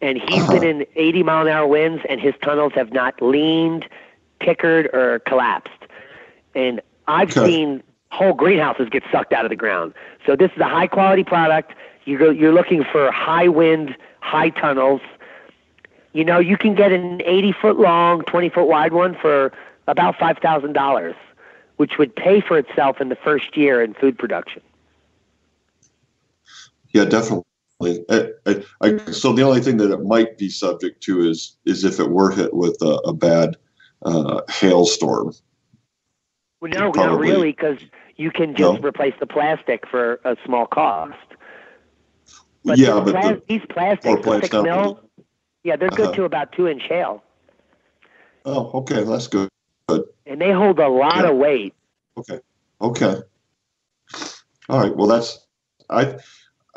[SPEAKER 3] And he's been in 80-mile-an-hour winds, and his tunnels have not leaned, tickered, or collapsed. And I've seen whole greenhouses get sucked out of the ground. So this is a high-quality product. You're looking for high wind, high tunnels. You know, you can get an 80-foot long, 20-foot wide one for about $5,000, which would pay for itself in the first year in food production.
[SPEAKER 4] Yeah, definitely. So the only thing that it might be subject to is if it were hit with a bad hailstorm.
[SPEAKER 3] Well, no, not really, because you can just replace the plastic for a small cost. But these plastics, the 6 mil, they're good to about 2-inch hail.
[SPEAKER 4] Oh, okay, that's good.
[SPEAKER 3] And they hold a lot of weight.
[SPEAKER 4] Okay. All right. Well, I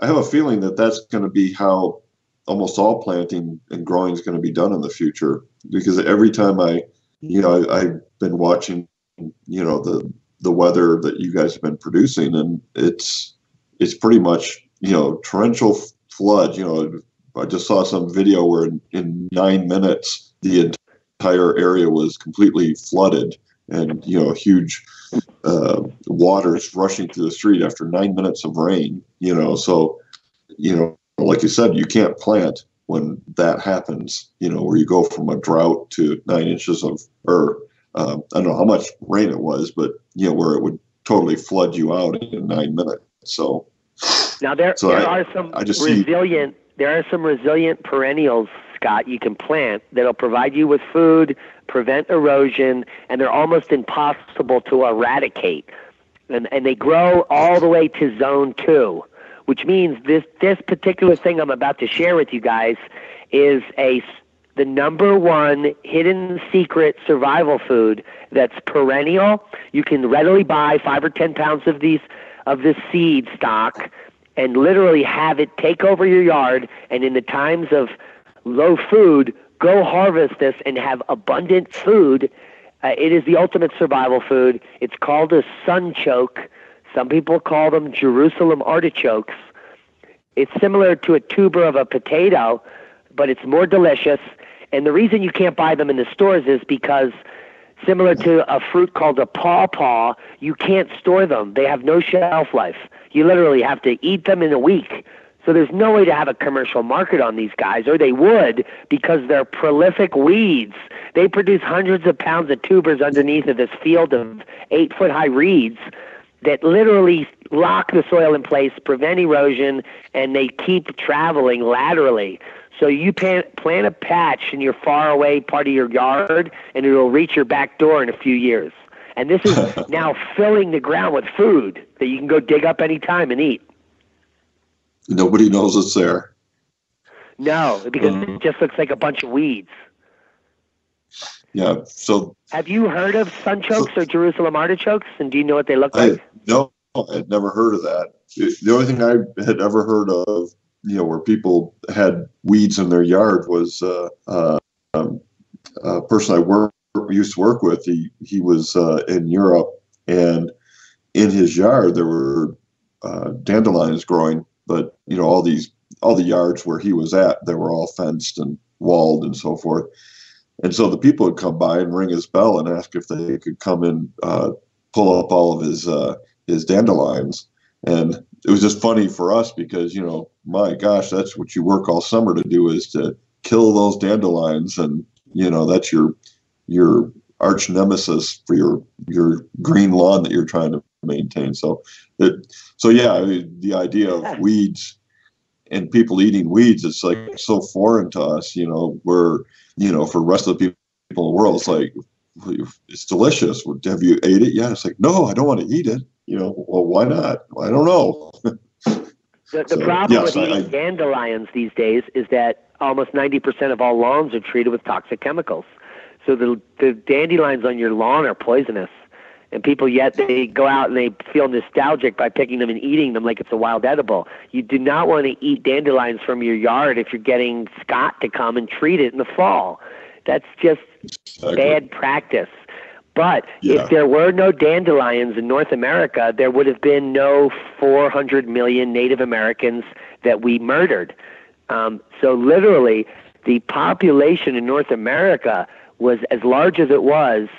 [SPEAKER 4] have a feeling that that's going to be how almost all planting and growing is going to be done in the future. Because every time I've been watching, the weather that you guys have been producing, and it's pretty much, torrential floods. I just saw some video where in 9 minutes the entire area was completely flooded, and huge waters rushing through the street after 9 minutes of rain. So like you said, you can't plant when that happens. Where you go from a drought to 9 inches of, or I don't know how much rain it was, but where it would totally flood you out in 9 minutes. So
[SPEAKER 3] now there are some resilient perennials, Scott, you can plant that'll provide you with food, prevent erosion, and they're almost impossible to eradicate. And they grow all the way to zone 2, which means this particular thing I'm about to share with you guys is the number one hidden secret survival food that's perennial. You can readily buy 5 or 10 pounds of this seed stock and literally have it take over your yard, and in the times of low food, go harvest this and have abundant food. It is the ultimate survival food. It's called a sunchoke. Some people call them Jerusalem artichokes. It's similar to a tuber of a potato, but it's more delicious. And the reason you can't buy them in the stores is because, similar to a fruit called a pawpaw, you can't store them. They have no shelf life. You literally have to eat them in a week. So there's no way to have a commercial market on these guys, or they would, because they're prolific weeds. They produce hundreds of pounds of tubers underneath of this field of 8-foot-high reeds that literally lock the soil in place, prevent erosion, and they keep traveling laterally. So you plant a patch in your faraway part of your yard, and it'll reach your back door in a few years. And this is now filling the ground with food that you can go dig up anytime and eat.
[SPEAKER 4] Nobody knows it's there.
[SPEAKER 3] No, because it just looks like a bunch of weeds.
[SPEAKER 4] Yeah. So,
[SPEAKER 3] have you heard of sunchokes or Jerusalem artichokes? And do you know what they look like?
[SPEAKER 4] No, I'd never heard of that. The only thing I had ever heard of, where people had weeds in their yard was a person I used to work with. He was in Europe, and in his yard there were dandelions growing. But all the yards where he was at, they were all fenced and walled and so forth. And so the people would come by and ring his bell and ask if they could come and pull up all of his dandelions. And it was just funny for us because my gosh, that's what you work all summer to do, is to kill those dandelions, and that's your arch nemesis for your green lawn that you're trying to maintain. So yeah, the idea of weeds and people eating weeds, it's like so foreign to us. Where for the rest of the people in the world, it's like, it's delicious. Have you ate it yet? It's like, no, I don't want to eat it. Well, why not? I don't know.
[SPEAKER 3] The problem with eating dandelions these days is that almost 90% of all lawns are treated with toxic chemicals. So the dandelions on your lawn are poisonous. And people, yet they go out and they feel nostalgic by picking them and eating them like it's a wild edible. You do not want to eat dandelions from your yard if you're getting Scott to come and treat it in the fall. That's just bad practice. But if there were no dandelions in North America, there would have been no 400 million Native Americans that we murdered. So literally, the population in North America was as large as it was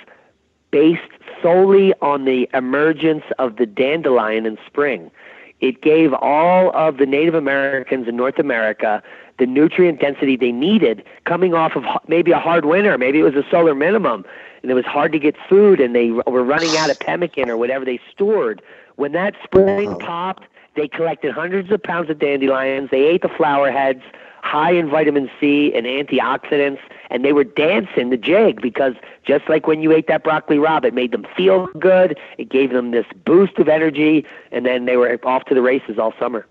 [SPEAKER 3] based solely on the emergence of the dandelion in spring. It gave all of the Native Americans in North America the nutrient density they needed coming off of maybe a hard winter. Maybe it was a solar minimum, and it was hard to get food, and they were running out of pemmican or whatever they stored. When that spring popped, they collected hundreds of pounds of dandelions. They ate the flower heads, high in vitamin C and antioxidants, and they were dancing the jig because just like when you ate that broccoli rabe, it made them feel good. It gave them this boost of energy, and then they were off to the races all summer.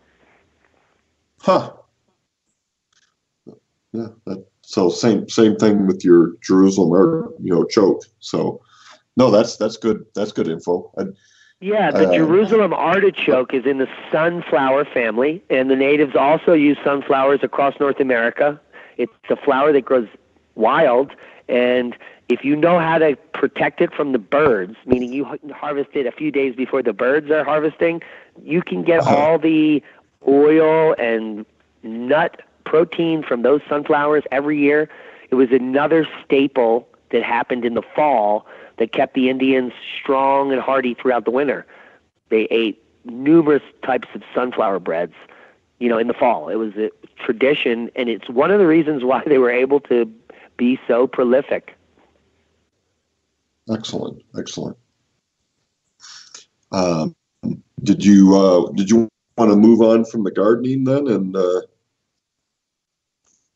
[SPEAKER 4] Huh. Yeah. So same thing with your Jerusalem or choke. So no, that's good. That's good info.
[SPEAKER 3] The Jerusalem artichoke is in the sunflower family, and the natives also use sunflowers across North America. It's a flower that grows wild, and if you know how to protect it from the birds, meaning you harvest it a few days before the birds are harvesting, you can get all the oil and nut protein from those sunflowers every year. It was another staple that happened in the fall that kept the Indians strong and hardy throughout the winter. They ate numerous types of sunflower breads, in the fall. It was a tradition, and it's one of the reasons why they were able to be so prolific.
[SPEAKER 4] Excellent. Did you want to move on from the gardening then, and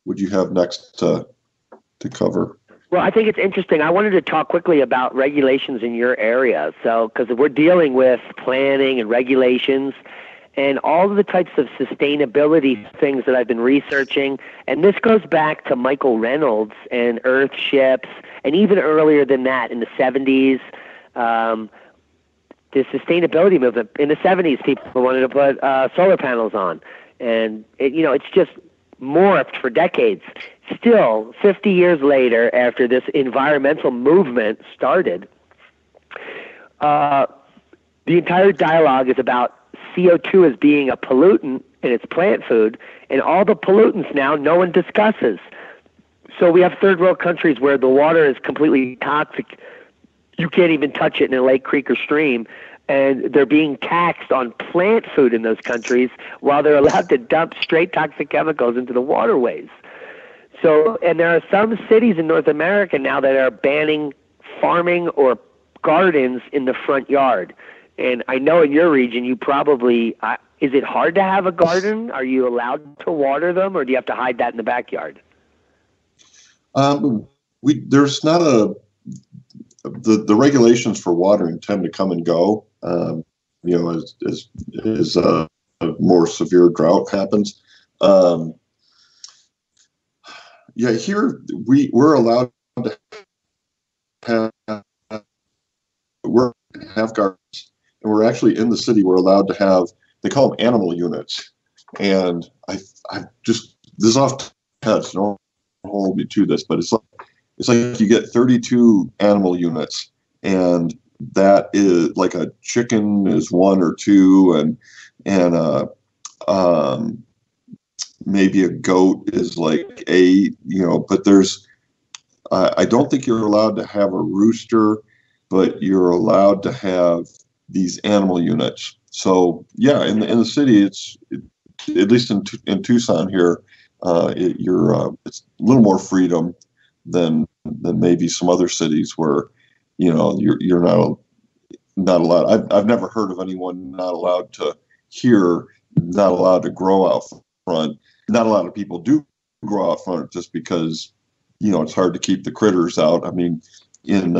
[SPEAKER 4] what do you have next to cover?
[SPEAKER 3] Well, I think it's interesting. I wanted to talk quickly about regulations in your area. So, because we're dealing with planning and regulations and all of the types of sustainability things that I've been researching. And this goes back to Michael Reynolds and Earthships, and even earlier than that in the 70s. The sustainability movement. In the 70s, people wanted to put solar panels on. And, it's just morphed for decades. Still, 50 years later, after this environmental movement started, the entire dialogue is about CO2 as being a pollutant and it's plant food, and all the pollutants now no one discusses. So we have third world countries where the water is completely toxic. You can't even touch it in a lake, creek, or stream, and they're being taxed on plant food in those countries while they're allowed to dump straight toxic chemicals into the waterways. So, and there are some cities in North America now that are banning farming or gardens in the front yard. And I know in your region, you probably, is it hard to have a garden? Are you allowed to water them, or do you have to hide that in the backyard?
[SPEAKER 4] There's not the regulations for watering tend to come and go, as a more severe drought happens. Here we're allowed to have gardens, and we're actually in the city. We're allowed to have, they call them animal units, and I just, this is off heads. Don't hold me to this, but it's like you get 32 animal units, and that is like a chicken is 1 or 2, and maybe a goat is like 8, but there's, I don't think you're allowed to have a rooster, but you're allowed to have these animal units. So yeah, in the city, it's at least in Tucson here, it's a little more freedom than maybe some other cities where, you're not allowed. I've never heard of anyone not allowed to not allowed to grow out front. Not a lot of people do grow out front just because, it's hard to keep the critters out. I mean, in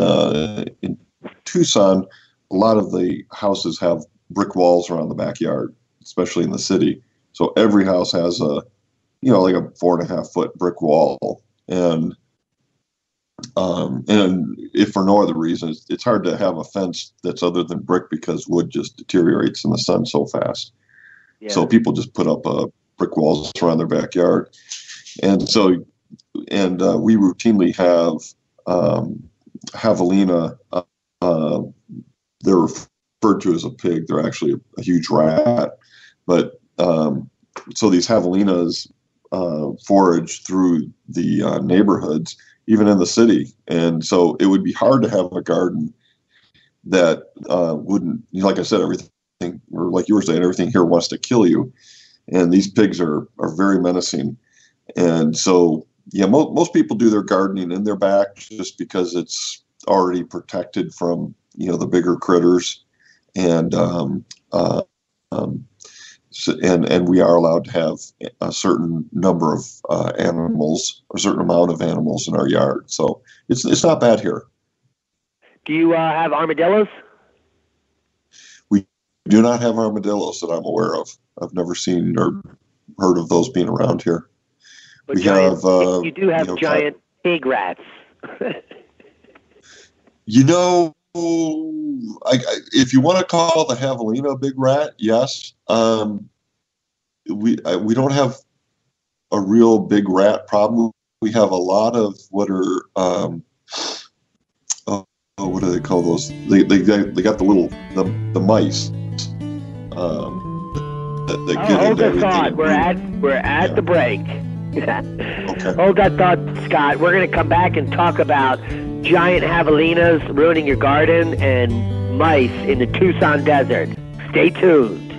[SPEAKER 4] Tucson, a lot of the houses have brick walls around the backyard, especially in the city. So every house has like a 4.5 foot brick wall. And if for no other reason, it's hard to have a fence that's other than brick because wood just deteriorates in the sun so fast. Yeah. So people just put up brick walls around their backyard. And so, we routinely have javelina they're referred to as a pig. They're actually a huge rat. But so these javelinas forage through the neighborhoods, even in the city. And so it would be hard to have a garden that wouldn't, like I said, everything, or like you were saying, everything here wants to kill you. And these pigs are very menacing. And so, yeah, most people do their gardening in their back just because it's already protected from, the bigger critters. And and we are allowed to have a certain number of animals, a certain amount of animals in our yard. So it's not bad here.
[SPEAKER 3] Do you have armadillos?
[SPEAKER 4] We do not have armadillos that I'm aware of. I've never seen or heard of those being around here.
[SPEAKER 3] But you do have giant pig rats.
[SPEAKER 4] If you want to call the javelina a big rat, yes. We don't have a real big rat problem. We have a lot of what are what do they call those? They got the little the mice that get
[SPEAKER 3] hold
[SPEAKER 4] into
[SPEAKER 3] that thought. We're at the break.
[SPEAKER 4] Okay.
[SPEAKER 3] Hold that thought, Scott. We're going to come back and talk about giant javelinas ruining your garden and mice in the Tucson desert. Stay tuned.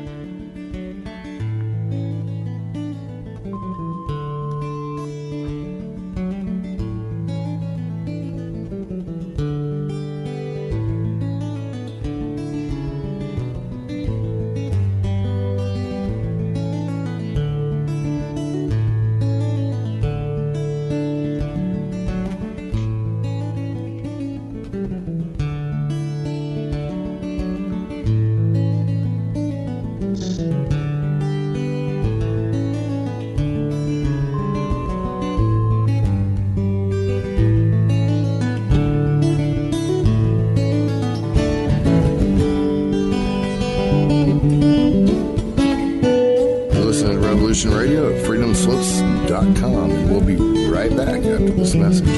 [SPEAKER 1] Radio at freedomslips.com, and we'll be right back after this message.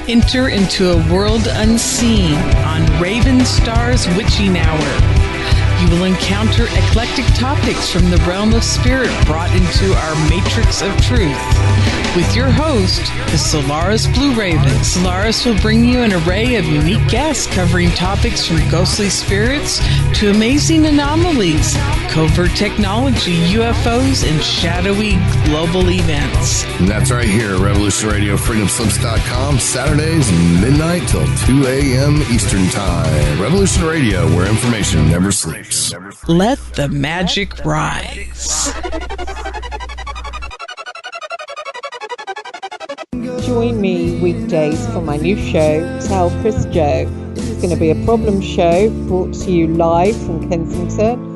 [SPEAKER 5] Enter into a world unseen on Raven Star's Witching Hour. You will encounter eclectic topics from the realm of spirit brought into our matrix of truth. With your host, the Solaris Blue Raven. Solaris will bring you an array of unique guests covering topics from ghostly spirits to amazing anomalies, covert technology, UFOs, and shadowy global events.
[SPEAKER 1] And that's right here at Revolution Radio, freedomslips.com, Saturdays, midnight till 2 a.m. Eastern Time. Revolution Radio, where information never sleeps.
[SPEAKER 5] Let the magic rise.
[SPEAKER 6] Join me weekdays for my new show, Tell Chris Joe. It's going to be a problem show brought to you live from Kensington.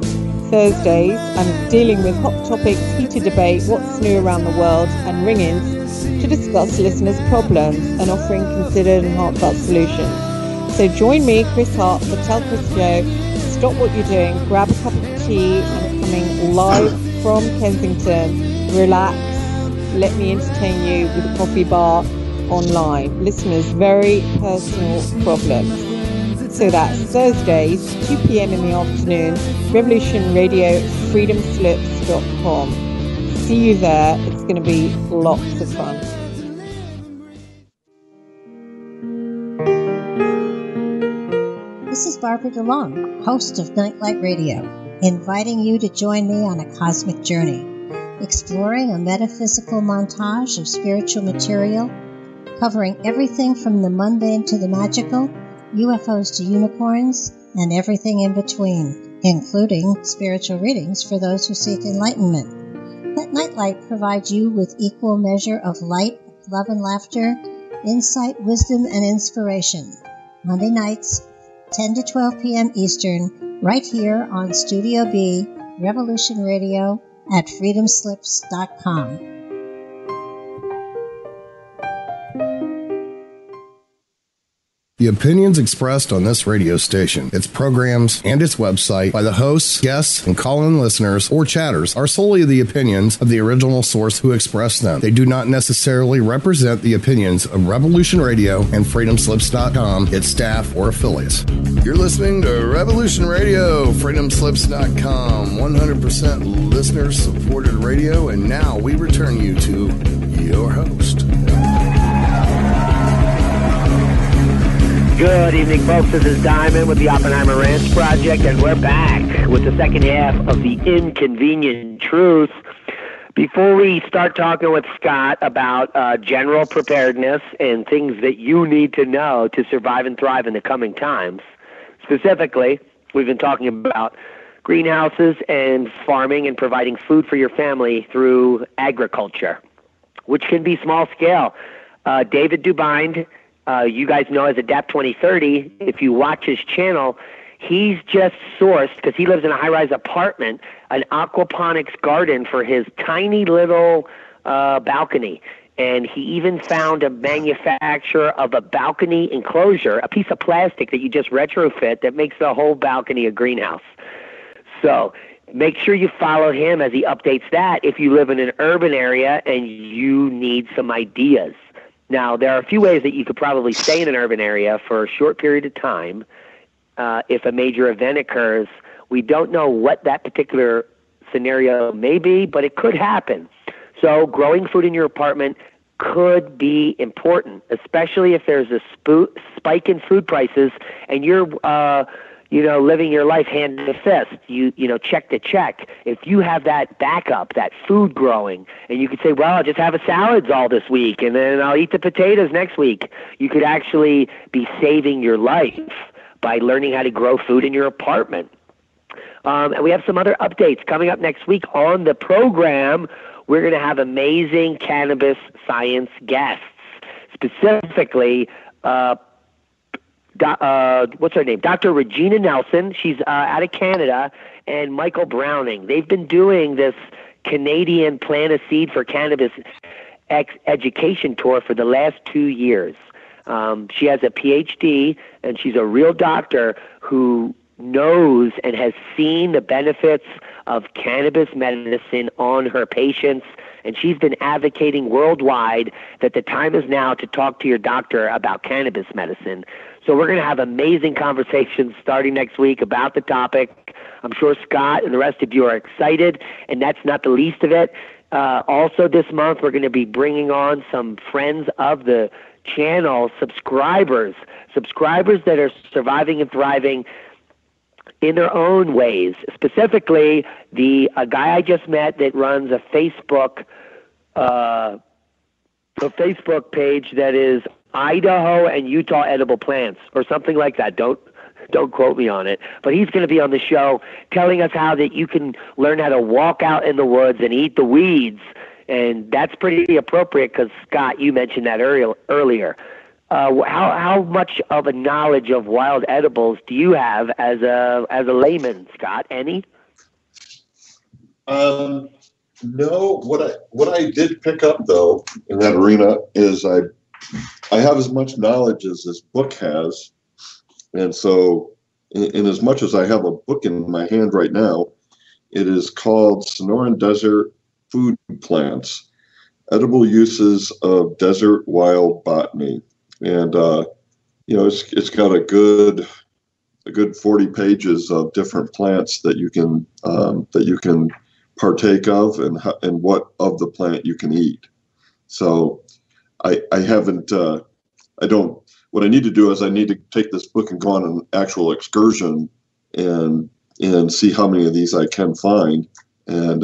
[SPEAKER 6] Thursdays, I'm dealing with hot topics, heated debate, what's new around the world, and ring-ins to discuss listeners' problems and offering considered and heartfelt solutions. So join me, Chris Hart, for Tell Chris Joe. Stop what you're doing, grab a cup of tea. I'm coming live from Kensington. Relax, let me entertain you with a coffee bar online. Listeners' very personal problems. So that's Thursdays, 2 p.m. in the afternoon, Revolution Radio, freedomslips.com. See you there. It's going to be lots of fun.
[SPEAKER 7] This is Barbara DeLong, host of Nightlight Radio, inviting you to join me on a cosmic journey, exploring a metaphysical montage of spiritual material, covering everything from the mundane to the magical, UFOs to unicorns, and everything in between, including spiritual readings for those who seek enlightenment. Let Nightlight provide you with equal measure of light, love and laughter, insight, wisdom, and inspiration. Monday nights, 10 to 12 p.m. Eastern, right here on Studio B, Revolution Radio at freedomslips.com.
[SPEAKER 1] The opinions expressed on this radio station, its programs, and its website by the hosts, guests, and call-in listeners or chatters are solely the opinions of the original source who expressed them. They do not necessarily represent the opinions of Revolution Radio and FreedomSlips.com, its staff, or affiliates. You're listening to Revolution Radio, FreedomSlips.com, 100% listener-supported radio, and now we return you to your host.
[SPEAKER 3] Good evening, folks. This is Diamond with the Oppenheimer Ranch Project, and we're back with the second half of The Inconvenient Truth. Before we start talking with Scott about general preparedness and things that you need to know to survive and thrive in the coming times, specifically, we've been talking about greenhouses and farming and providing food for your family through agriculture, which can be small scale. David Dubind, you guys know as Adapt 2030, if you watch his channel, he's just sourced, because he lives in a high-rise apartment, an aquaponics garden for his tiny little balcony. And he even found a manufacturer of a balcony enclosure, a piece of plastic that you just retrofit that makes the whole balcony a greenhouse. So make sure you follow him as he updates that if you live in an urban area and you need some ideas. Now, there are a few ways that you could probably stay in an urban area for a short period of time if a major event occurs. We don't know what that particular scenario may be, but it could happen. So growing food in your apartment could be important, especially if there's a spike in food prices and you're living your life hand to fist, check to check. If you have that backup, that food growing, and you could say, well, I'll just have a salads all this week, and then I'll eat the potatoes next week. You could actually be saving your life by learning how to grow food in your apartment. And we have some other updates coming up next week on the program. We're going to have amazing cannabis science guests, specifically what's her name? Dr. Regina Nelson. She's out of Canada, and Michael Browning. They've been doing this Canadian Plant a Seed for Cannabis education tour for the last 2 years. She has a PhD, and she's a real doctor who knows and has seen the benefits of cannabis medicine on her patients, and she's been advocating worldwide that the time is now to talk to your doctor about cannabis medicine. So we're going to have amazing conversations starting next week about the topic. I'm sure Scott and the rest of you are excited, and that's not the least of it. Also this month, we're going to be bringing on some friends of the channel, subscribers that are surviving and thriving in their own ways. Specifically, a guy I just met that runs a Facebook page that is Idaho and Utah edible plants, or something like that. Don't quote me on it. But he's going to be on the show telling us how that you can learn how to walk out in the woods and eat the weeds. And that's pretty appropriate because, Scott, you mentioned that earlier. How much of a knowledge of wild edibles do you have as a layman, Scott? Any?
[SPEAKER 4] No. What I did pick up though in that arena is I have as much knowledge as this book has, and so in as much as I have a book in my hand right now, it is called Sonoran Desert Food Plants: Edible Uses of Desert Wild Botany. And it's got a good 40 pages of different plants that you can partake of, and what of the plant you can eat. So I haven't what I need to do is I need to take this book and go on an actual excursion and see how many of these I can find, and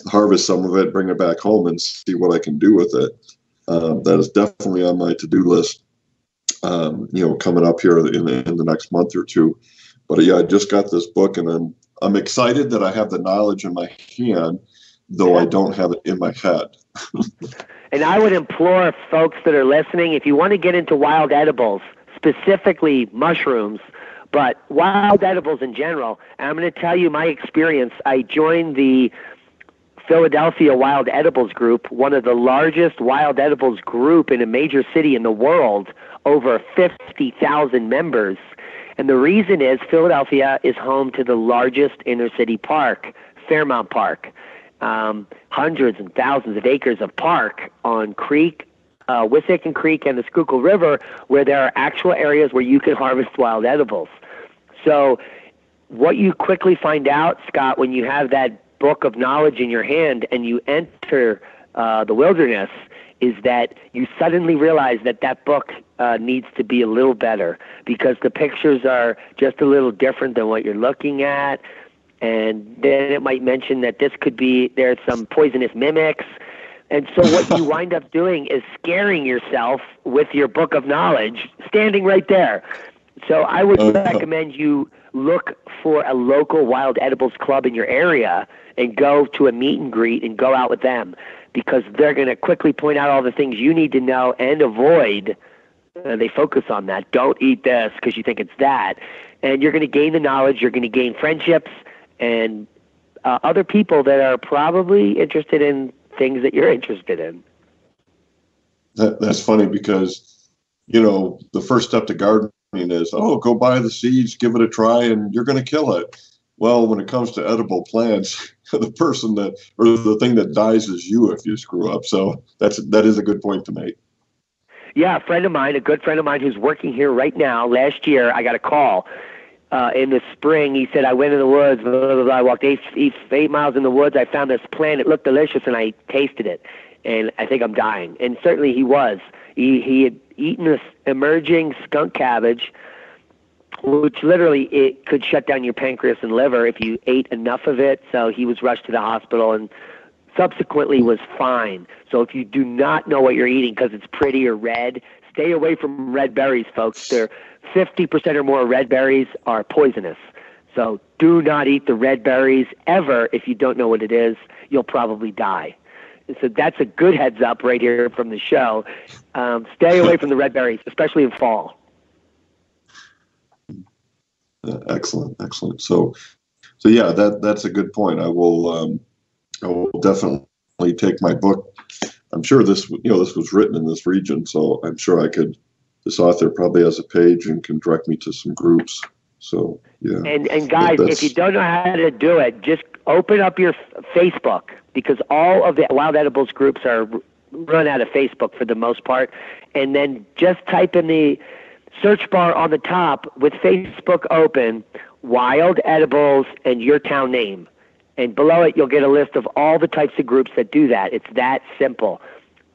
[SPEAKER 4] harvest some of it, bring it back home, and see what I can do with it. That is definitely on my to-do list, coming up here in the next month or two. But yeah, I just got this book, and I'm excited that I have the knowledge in my hand, though I don't have it in my head.
[SPEAKER 3] And I would implore folks that are listening, if you want to get into wild edibles, specifically mushrooms, but wild edibles in general, and I'm going to tell you my experience. I joined the Philadelphia Wild Edibles Group, one of the largest wild edibles group in a major city in the world, over 50,000 members. And the reason is Philadelphia is home to the largest inner city park, Fairmount Park. Hundreds and thousands of acres of park on Wissahickon Creek and the Schuylkill River, where there are actual areas where you can harvest wild edibles. So what you quickly find out, Scott, when you have that book of knowledge in your hand and you enter the wilderness, is that you suddenly realize that that book needs to be a little better, because the pictures are just a little different than what you're looking at. And then it might mention that there's some poisonous mimics. And so what you wind up doing is scaring yourself with your book of knowledge standing right there. So I would recommend you look for a local wild edibles club in your area and go to a meet and greet and go out with them, because they're going to quickly point out all the things you need to know and avoid. They focus on that. Don't eat this because you think it's that. And you're going to gain the knowledge. You're going to gain friendships and other people that are probably interested in things that you're interested in.
[SPEAKER 4] That's funny, because, the first step to gardening is, go buy the seeds, give it a try, and you're going to kill it. Well, when it comes to edible plants, the thing that dies is you if you screw up. So that is a good point to make. Yeah,
[SPEAKER 3] a good friend of mine who's working here right now. Last year, I got a call in the spring. He said, I went in the woods, blah, blah, blah, blah. I walked 8 miles in the woods. I found this plant. It looked delicious, and I tasted it. And I think I'm dying. And certainly he was. He had eaten this emerging skunk cabbage, which literally it could shut down your pancreas and liver if you ate enough of it. So he was rushed to the hospital and subsequently was fine. So if you do not know what you're eating because it's pretty or red, stay away from red berries, folks. They're 50% or more red berries are poisonous. So do not eat the red berries ever. If you don't know what it is, you'll probably die. So that's a good heads up right here from the show. Stay away from the red berries, especially in fall.
[SPEAKER 4] Excellent. So yeah, that's a good point. I will definitely take my book. I'm sure this was written in this region, so I'm sure this author probably has a page and can direct me to some groups. So yeah.
[SPEAKER 3] And guys, if you don't know how to do it, just open up your Facebook, because all of the wild edibles groups are run out of Facebook for the most part, and then just type in the search bar on the top with Facebook open, wild edibles and your town name. And below it, you'll get a list of all the types of groups that do that. It's that simple.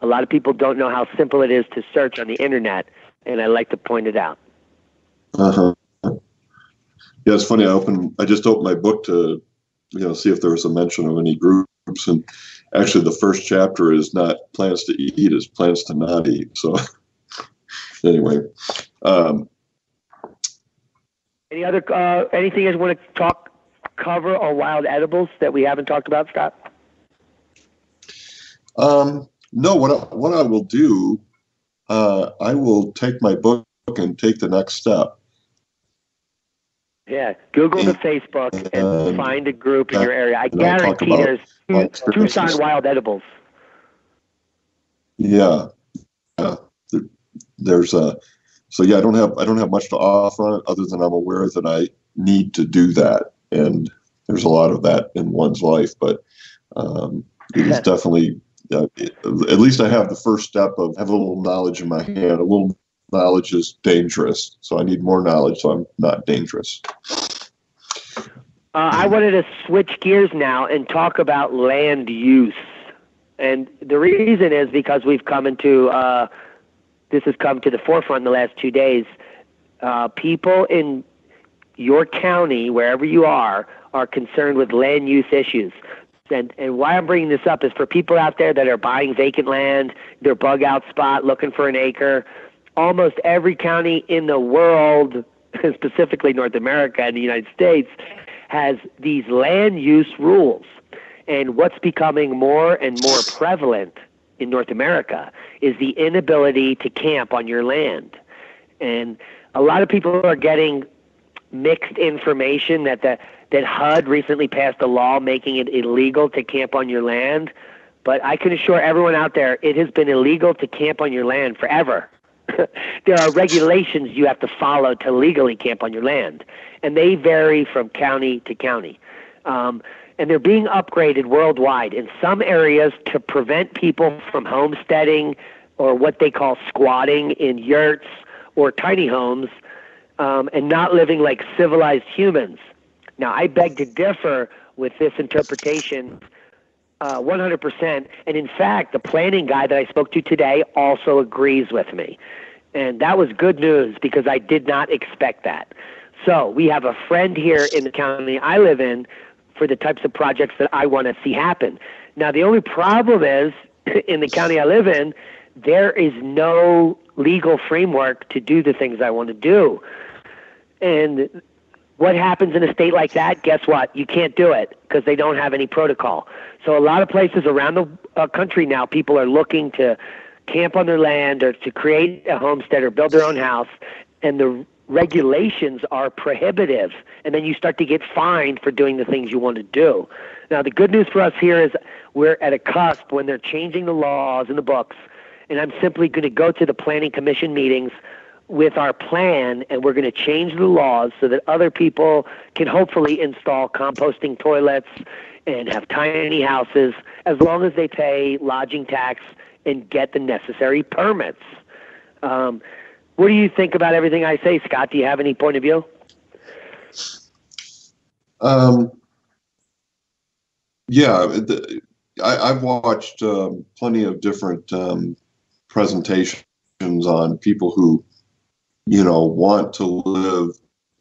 [SPEAKER 3] A lot of people don't know how simple it is to search on the internet, and I like to point it out.
[SPEAKER 4] Uh-huh. Yeah, it's funny. I just opened my book to, see if there was a mention of any groups. And actually the first chapter is not plants to eat, it's plants to not eat. So anyway.
[SPEAKER 3] Any other anything you want to cover on wild edibles that we haven't talked about, Scott?
[SPEAKER 4] No. What I will do, I will take my book and take the next step.
[SPEAKER 3] Yeah, Google the Facebook and find a group in your area. I guarantee there's Tucson wild edibles.
[SPEAKER 4] Yeah. There's so yeah, I don't have much to offer on it other than I'm aware that I need to do that, and there's a lot of that in one's life. But it is definitely at least I have the first step of have a little knowledge in my hand. A little knowledge is dangerous, so I need more knowledge so I'm not dangerous.
[SPEAKER 3] I wanted to switch gears now and talk about land use, and the reason is because we've come into this has come to the forefront in the last 2 days. People in your county, wherever you are concerned with land use issues. And why I'm bringing this up is for people out there that are buying vacant land, their bug out spot, looking for an acre. Almost every county in the world, specifically North America and the United States, has these land use rules. And what's becoming more and more prevalent in North America is the inability to camp on your land. And a lot of people are getting mixed information that HUD recently passed a law making it illegal to camp on your land. But I can assure everyone out there, it has been illegal to camp on your land forever. there are regulations you have to follow to legally camp on your land, and they vary from county to county. And they're being upgraded worldwide in some areas to prevent people from homesteading or what they call squatting in yurts or tiny homes, and not living like civilized humans. Now, I beg to differ with this interpretation 100%. And in fact, the planning guy that I spoke to today also agrees with me. And that was good news because I did not expect that. So we have a friend here in the county I live in for the types of projects that I want to see happen. Now, the only problem is in the county I live in, there is no legal framework to do the things I want to do. And what happens in a state like that? Guess what? You can't do it because they don't have any protocol. So a lot of places around the country now, people are looking to camp on their land or to create a homestead or build their own house, and the regulations are prohibitive, and then you start to get fined for doing the things you want to do. Now, the good news for us here is we're at a cusp when they're changing the laws in the books, and I'm simply going to go to the planning commission meetings with our plan, and we're going to change the laws so that other people can hopefully install composting toilets and have tiny houses as long as they pay lodging tax and get the necessary permits. What do you think about everything I say, Scott? Do you have any point of view?
[SPEAKER 4] Yeah, I've watched plenty of different presentations on people who, want to live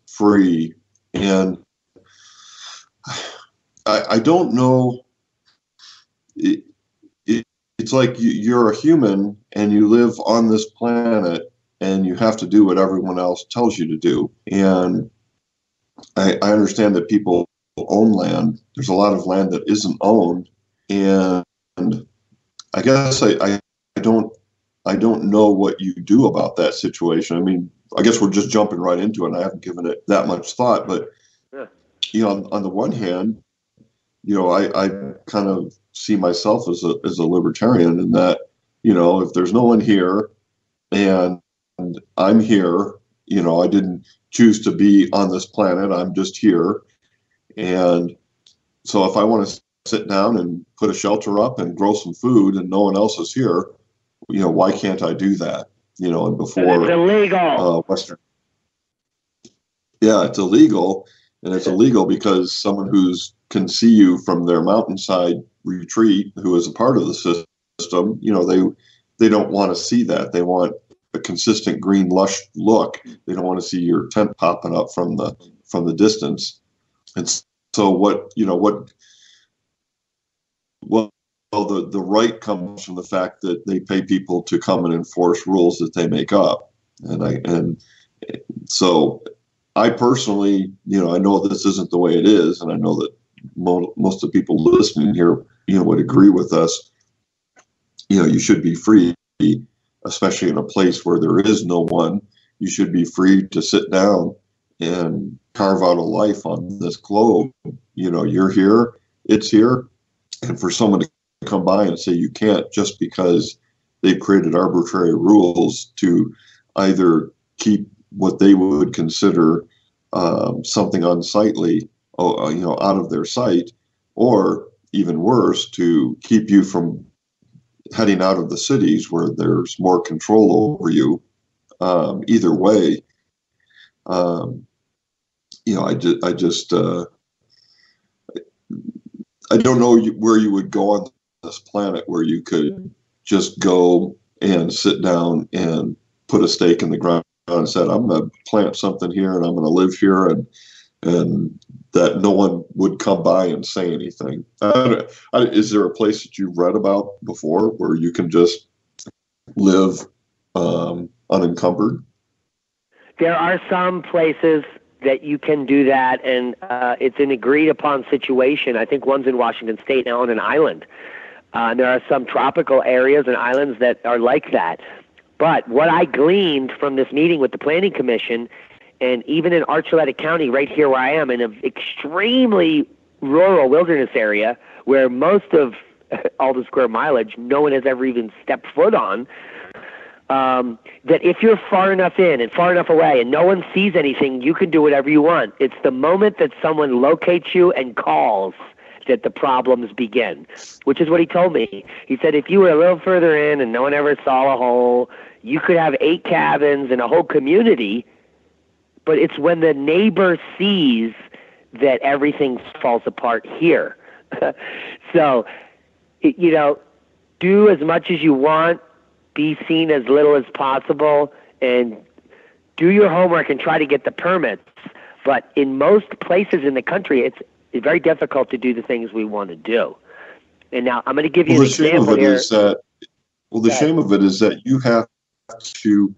[SPEAKER 4] free. And I don't know. It's like you're a human and you live on this planet and you have to do what everyone else tells you to do. And I understand that people own land. There's a lot of land that isn't owned. And I guess I don't know what you do about that situation. I mean, I guess we're just jumping right into it, and I haven't given it that much thought. But, on the one hand, I kind of see myself as a libertarian in that, if there's no one here and I'm here, I didn't choose to be on this planet. I'm just here. And so if I want to sit down and put a shelter up and grow some food and no one else is here, why can't I do that? And before
[SPEAKER 3] it's illegal.
[SPEAKER 4] Western. Yeah, it's illegal. And it's illegal because someone can see you from their mountainside retreat, who is a part of the system, they don't want to see that. They want a consistent green, lush look. They don't want to see your tent popping up from the distance. And so the right comes from the fact that they pay people to come and enforce rules that they make up. And so I personally, I know this isn't the way it is, and I know that most of the people listening here, would agree with us. You should be free, especially in a place where there is no one. You should be free to sit down and carve out a life on this globe. You're here, it's here, and for someone to come by and say you can't just because they've created arbitrary rules to either keep what they would consider something unsightly, out of their sight, or even worse, to keep you from heading out of the cities where there's more control over you. Either way, I don't know where you would go on this planet where you could just go and sit down and put a stake in the ground and said, I'm going to plant something here and I'm going to live here, and that no one would come by and say anything. Is there a place that you've read about before where you can just live unencumbered?
[SPEAKER 3] There are some places that you can do that, and it's an agreed upon situation. I think one's in Washington State now on an island. There are some tropical areas and islands that are like that. But what I gleaned from this meeting with the Planning Commission, and even in Archuleta County, right here where I am, in an extremely rural wilderness area where most of all the square mileage no one has ever even stepped foot on, that if you're far enough in and far enough away and no one sees anything, you can do whatever you want. It's the moment that someone locates you and calls that the problems begin, which is what he told me. He said if you were a little further in and no one ever saw a hole, you could have 8 cabins and a whole community, but it's when the neighbor sees that everything falls apart here. So, do as much as you want, be seen as little as possible, and do your homework and try to get the permits. But in most places in the country, it's very difficult to do the things we want to do. And now I'm going to give you an example here.
[SPEAKER 4] The shame of it is that you have to,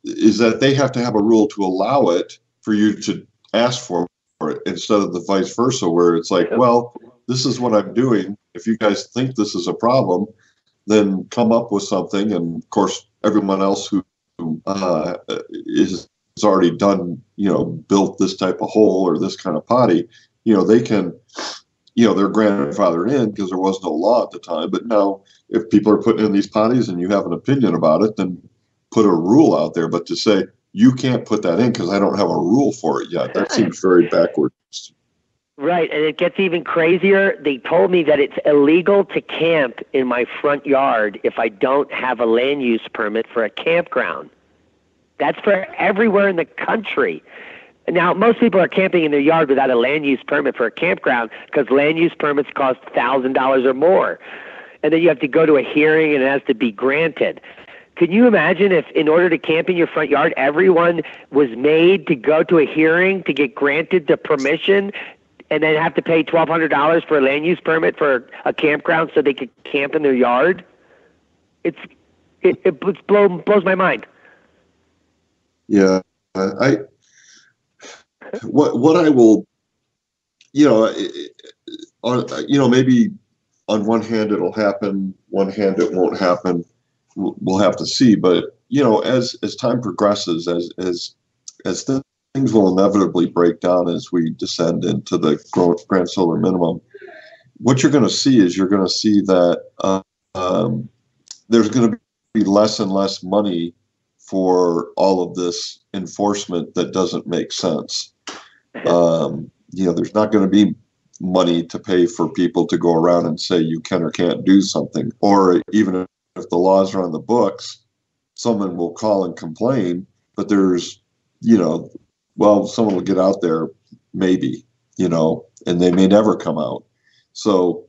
[SPEAKER 4] is that they have to have a rule to allow it for you to ask for it instead of the vice versa, where it's like, well, this is what I'm doing. If you guys think this is a problem, then come up with something. And of course, everyone else who is already done, built this type of hole or this kind of potty, they can, they're grandfathered in because there was no law at the time. But now if people are putting in these potties and you have an opinion about it, then put a rule out there. But to say you can't put that in because I don't have a rule for it yet, that seems very backwards.
[SPEAKER 3] Right, and it gets even crazier. They told me that it's illegal to camp in my front yard if I don't have a land use permit for a campground. That's for everywhere in the country. Now, most people are camping in their yard without a land use permit for a campground because land use permits cost $1,000 or more. And then you have to go to a hearing and it has to be granted. Can you imagine if in order to camp in your front yard, everyone was made to go to a hearing to get granted the permission and then have to pay $1,200 for a land use permit for a campground so they could camp in their yard? It blows my mind.
[SPEAKER 4] Yeah, what I will, maybe on one hand it'll happen, one hand it won't happen. We'll have to see. But as time progresses, as things will inevitably break down as we descend into the grand solar minimum, what you're going to see is that there's going to be less and less money for all of this enforcement that doesn't make sense. There's not going to be money to pay for people to go around and say you can or can't do something. Or even if the laws are on the books, someone will call and complain, but there's, someone will get out there maybe, and they may never come out. So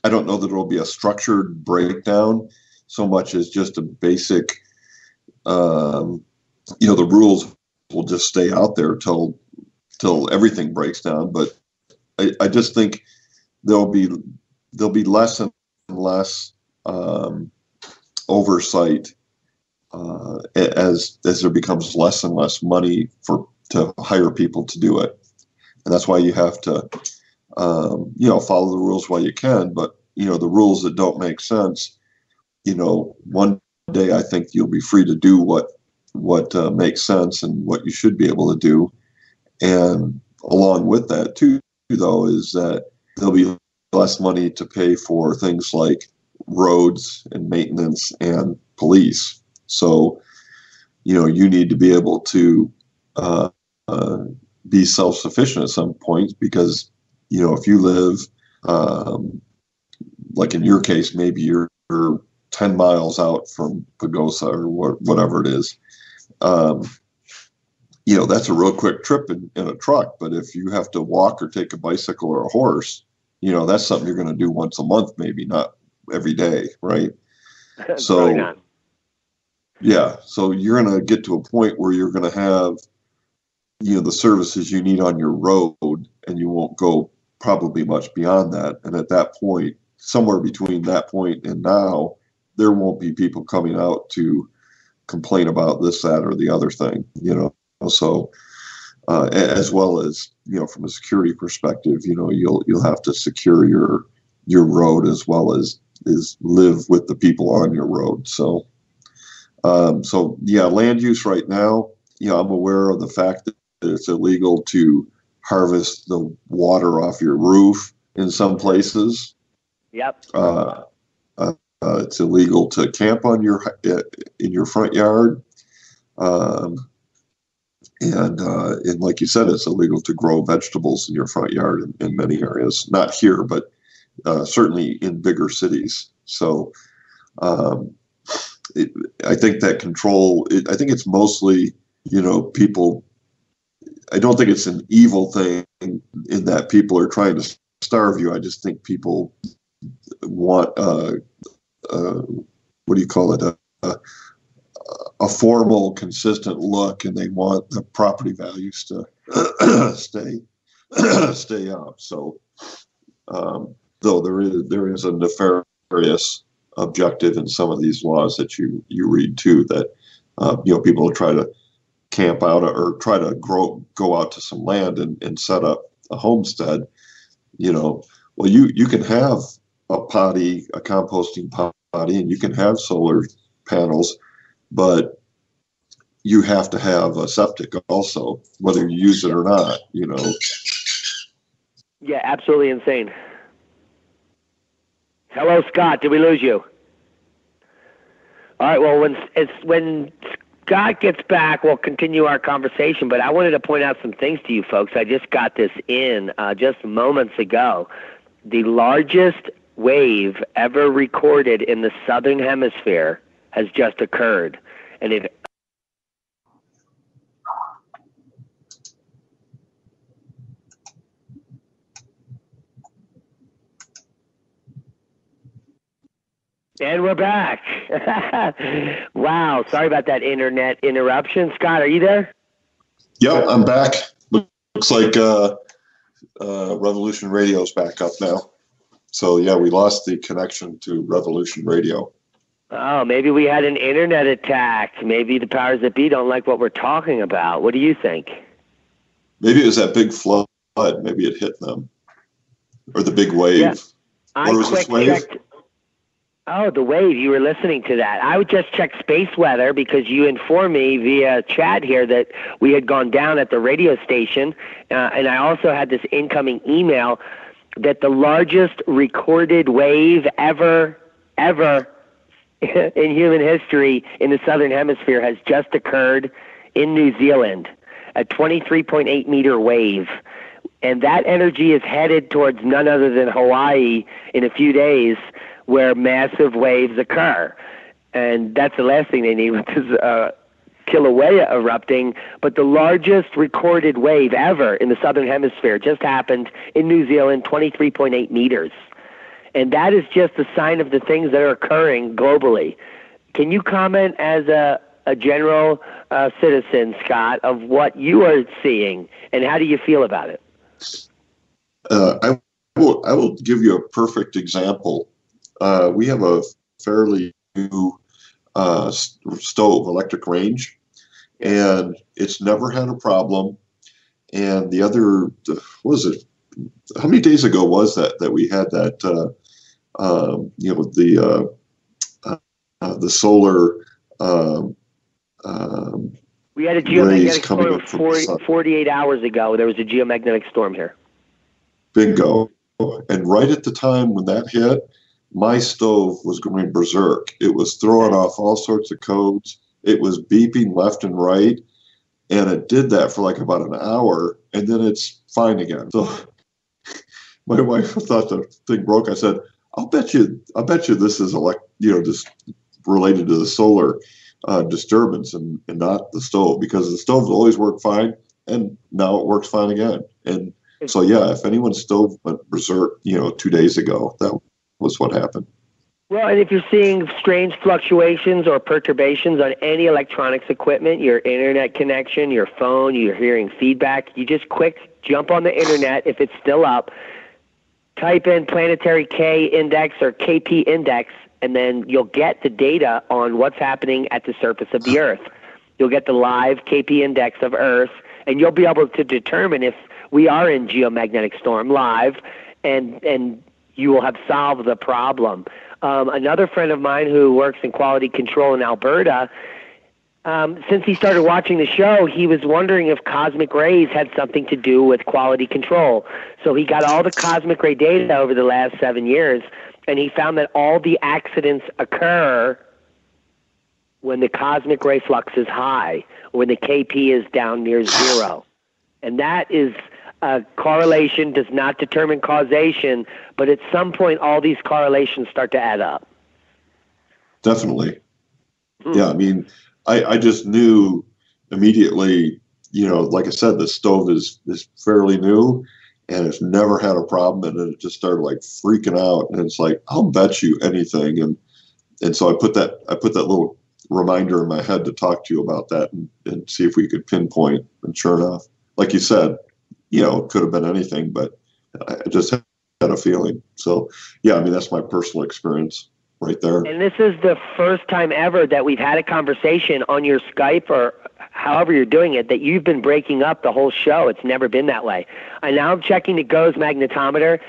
[SPEAKER 4] I don't know that it'll be a structured breakdown so much as just a basic, the rules will just stay out there till everything breaks down. But I just think there'll be less and less oversight as there becomes less and less money to hire people to do it. And that's why you have to follow the rules while you can, but the rules that don't make sense, one day I think you'll be free to do what makes sense and what you should be able to do. And along with that too, though, is that there'll be less money to pay for things like roads and maintenance and police. So, you need to be able to be self-sufficient at some point because, if you live, like in your case, maybe you're 10 miles out from Pagosa or whatever it is, that's a real quick trip in a truck. But if you have to walk or take a bicycle or a horse, that's something you're going to do once a month, maybe not every day, right? So, yeah, so you're going to get to a point where you're going to have, the services you need on your road, and you won't go probably much beyond that. And at that point, somewhere between that point and now, there won't be people coming out to complain about this, that, or the other thing, So, as well as, from a security perspective, you'll have to secure your road as well as live with the people on your road. So, land use right now, I'm aware of the fact that it's illegal to harvest the water off your roof in some places.
[SPEAKER 3] Yep.
[SPEAKER 4] It's illegal to camp on in your front yard. And like you said, it's illegal to grow vegetables in your front yard in many areas. Not here, but certainly in bigger cities. So I think that control, I think it's mostly, people, I don't think it's an evil thing in that people are trying to starve you. I just think people want, what do you call it? A formal, consistent look, and they want the property values to stay up. So, though there is a nefarious objective in some of these laws that you read too, that people try to camp out or try to go out to some land and set up a homestead. Well, you can have a composting potty, and you can have solar panels, but you have to have a septic also, whether you use it or not,
[SPEAKER 3] Yeah, absolutely insane. Hello, Scott. Did we lose you? All right, well, when Scott gets back, we'll continue our conversation, but I wanted to point out some things to you folks. I just got this in just moments ago. The largest wave ever recorded in the southern hemisphere has just occurred. And And we're back. Wow. Sorry about that internet interruption. Scott, are you there?
[SPEAKER 4] Yep, I'm back. Looks like Revolution Radio's back up now. So, yeah, we lost the connection to Revolution Radio.
[SPEAKER 3] Oh, maybe we had an internet attack. Maybe the powers that be don't like what we're talking about. What do you think?
[SPEAKER 4] Maybe it was that big flood. Maybe it hit them. Or the big wave.
[SPEAKER 3] Yeah.
[SPEAKER 4] What was this wave?
[SPEAKER 3] Checked. Oh, the wave. You were listening to that. I would just check space weather because you informed me via chat here that we had gone down at the radio station. And I also had this incoming email that the largest recorded wave ever in human history in the southern hemisphere has just occurred in New Zealand, a 23.8 meter wave. And that energy is headed towards none other than Hawaii in a few days, where massive waves occur. And that's the last thing they need with this Kilauea erupting. But the largest recorded wave ever in the southern hemisphere just happened in New Zealand, 23.8 meters. And that is just a sign of the things that are occurring globally. Can you comment as a general citizen, Scott, of what you are seeing, and how do you feel about it?
[SPEAKER 4] I will give you a perfect example. We have a fairly new stove, electric range, and it's never had a problem. And the other, what was it? How many days ago was that we had that? The solar.
[SPEAKER 3] We had a geomagnetic storm 48 hours ago. There was a geomagnetic storm here.
[SPEAKER 4] Bingo! And right at the time when that hit, my stove was going berserk. It was throwing off all sorts of codes. It was beeping left and right. And it did that for like about an hour, and then it's fine again. So my wife thought the thing broke. I said, I'll bet you this is just related to the solar disturbance and not the stove, because the stove always worked fine, and now it works fine again. And so, yeah, if anyone's stove went berserk, 2 days ago, that was what happened.
[SPEAKER 3] Well, and if you're seeing strange fluctuations or perturbations on any electronics equipment, your internet connection, your phone, you're hearing feedback, you just jump on the internet if it's still up, type in planetary K index or KP index, and then you'll get the data on what's happening at the surface of the Earth. You'll get the live KP index of Earth, and you'll be able to determine if we are in geomagnetic storm live, and you will have solved the problem. Another friend of mine who works in quality control in Alberta, since he started watching the show, he was wondering if cosmic rays had something to do with quality control. So he got all the cosmic ray data over the last 7 years, And he found that all the accidents occur when the cosmic ray flux is high, when the KP is down near zero. And that is a correlation, does not determine causation, but at some point all these correlations start to add up.
[SPEAKER 4] Definitely. Yeah, I mean, I just knew immediately, you know, like I said, the stove is fairly new and it's never had a problem. And then it just started like freaking out. And it's like, I'll bet you anything. And so I put that little reminder in my head to talk to you about that and see if we could pinpoint. And sure enough, like you said, you know, it could have been anything, but I just had a feeling. So, yeah, I mean, that's my personal experience right there.
[SPEAKER 3] And this is the first time ever that we've had a conversation on your Skype or however you're doing it, that you've been breaking up the whole show. It's never been that way. And now I'm checking the GOES magnetometer.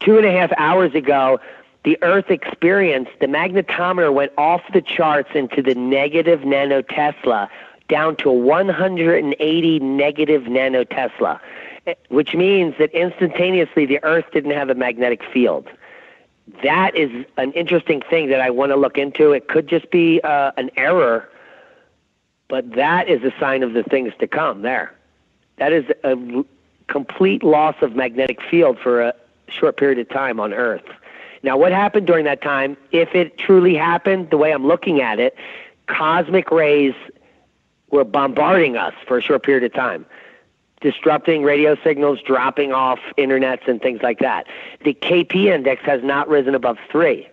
[SPEAKER 3] 2.5 hours ago, the Earth experienced, the magnetometer went off the charts into the negative nanotesla, down to 180 negative nanotesla, which means that instantaneously the Earth didn't have a magnetic field. That is an interesting thing that I want to look into. It could just be an error, but that is a sign of the things to come there. That is a complete loss of magnetic field for a short period of time on Earth. Now, what happened during that time, if it truly happened, the way I'm looking at it, cosmic rays were bombarding us for a short period of time, disrupting radio signals, dropping off internets and things like that. The KP index has not risen above 3.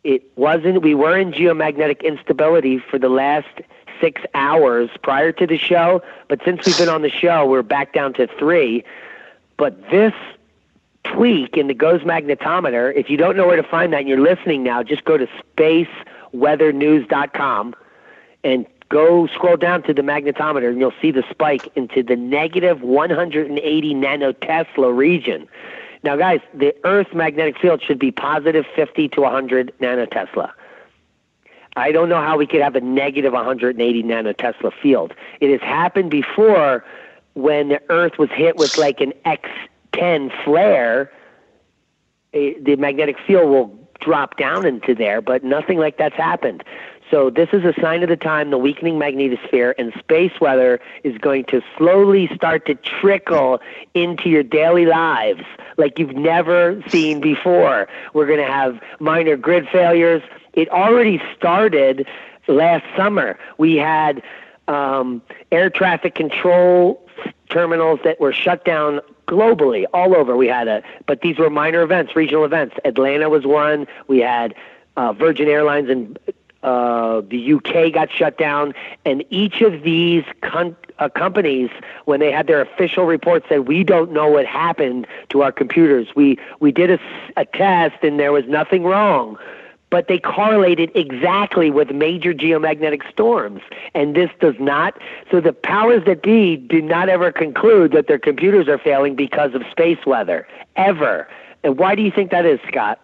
[SPEAKER 3] We were in geomagnetic instability for the last 6 hours prior to the show, but since we've been on the show, we're back down to 3. But this tweak in the GOES magnetometer, if you don't know where to find that and you're listening now, just go to spaceweathernews.com and go scroll down to the magnetometer and you'll see the spike into the negative 180 nanotesla region. Now, guys, the Earth's magnetic field should be positive 50 to 100 nanotesla. I don't know how we could have a negative 180 nanotesla field. It has happened before when the Earth was hit with like an X10 flare. The magnetic field will drop down into there, but nothing like that's happened. So this is a sign of the time, the weakening magnetosphere, and space weather is going to slowly start to trickle into your daily lives like you've never seen before. We're going to have minor grid failures. It already started last summer. We had air traffic control terminals that were shut down globally, all over. But these were minor events, regional events. Atlanta was one. We had Virgin Airlines and the UK got shut down, and each of these companies, when they had their official report, said, we don't know what happened to our computers. We did a test and there was nothing wrong, but they correlated exactly with major geomagnetic storms, and this does not. So the powers that be do not ever conclude that their computers are failing because of space weather, ever. And why do you think that is, Scott?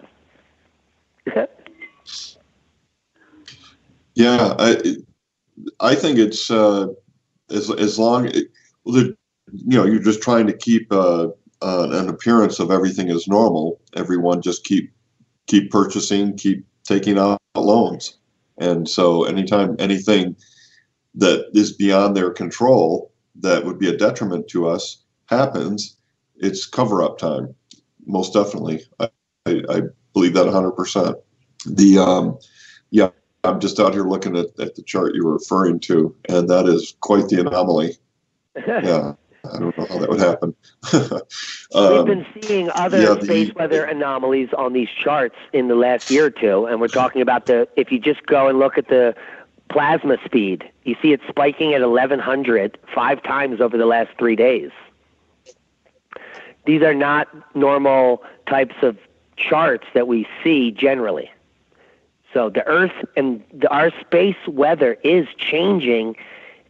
[SPEAKER 4] Yeah, I think it's as long, you're just trying to keep an appearance of everything is normal. Everyone just keep purchasing, keep taking out loans, and so anytime anything that is beyond their control that would be a detriment to us happens, it's cover-up time. Most definitely, I believe that 100%. Yeah. I'm just out here looking at the chart you were referring to, and that is quite the anomaly. Yeah, I don't know how that would happen.
[SPEAKER 3] We've been seeing other space weather anomalies on these charts in the last year or two, and we're talking about if you just go and look at the plasma speed, you see it spiking at 1100 5 times over the last 3 days. These are not normal types of charts that we see generally. So the Earth and our space weather is changing,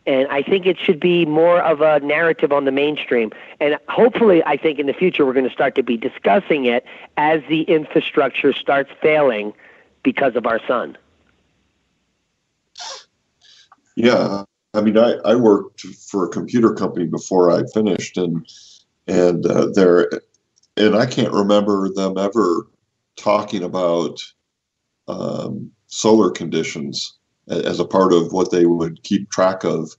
[SPEAKER 3] and I think it should be more of a narrative on the mainstream. And hopefully, I think in the future we're going to start to be discussing it as the infrastructure starts failing because of our sun.
[SPEAKER 4] Yeah, I mean, I worked for a computer company before I finished, and I can't remember them ever talking about solar conditions as a part of what they would keep track of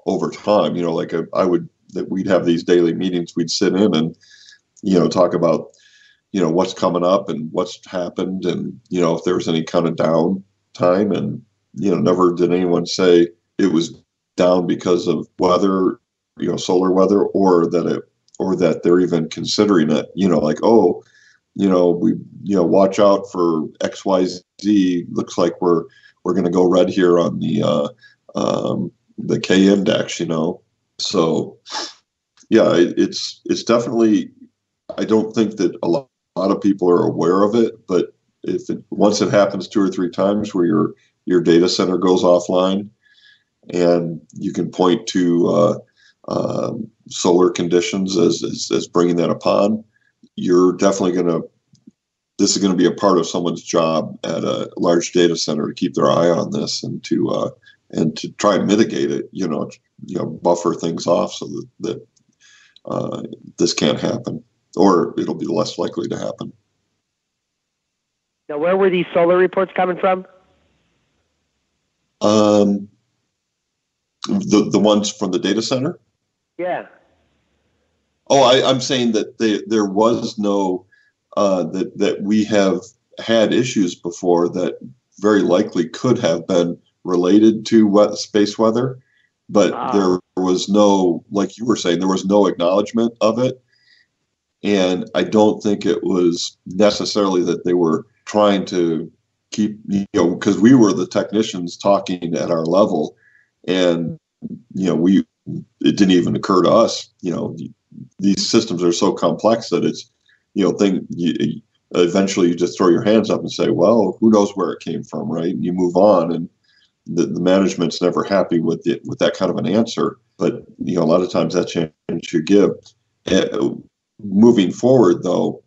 [SPEAKER 4] over time. Like we'd have these daily meetings, we'd sit in and, talk about, what's coming up and what's happened and, if there was any kind of downtime. And, never did anyone say it was down because of weather, solar weather, or that they're even considering it, like, oh, we, watch out for XYZ. Looks like we're going to go red here on the K index, So yeah, it's definitely, I don't think that a lot of people are aware of it, but once it happens 2 or 3 times where your data center goes offline, and you can point to solar conditions as bringing that upon, you're definitely this is going to be a part of someone's job at a large data center to keep their eye on this and to try and mitigate it, buffer things off so that this can't happen, or it'll be less likely to happen.
[SPEAKER 3] Now, where were these solar reports coming from?
[SPEAKER 4] The ones from the data center?
[SPEAKER 3] Yeah.
[SPEAKER 4] Oh, I'm saying that there was no that we have had issues before that very likely could have been related to space weather, but there was no, like you were saying, there was no acknowledgement of it. And I don't think it was necessarily that they were trying to keep, because we were the technicians talking at our level, and it didn't even occur to us. These systems are so complex that it's eventually you just throw your hands up and say, well, who knows where it came from, right? And you move on, and the management's never happy with that kind of an answer. But a lot of times that chance you give. Moving forward, though,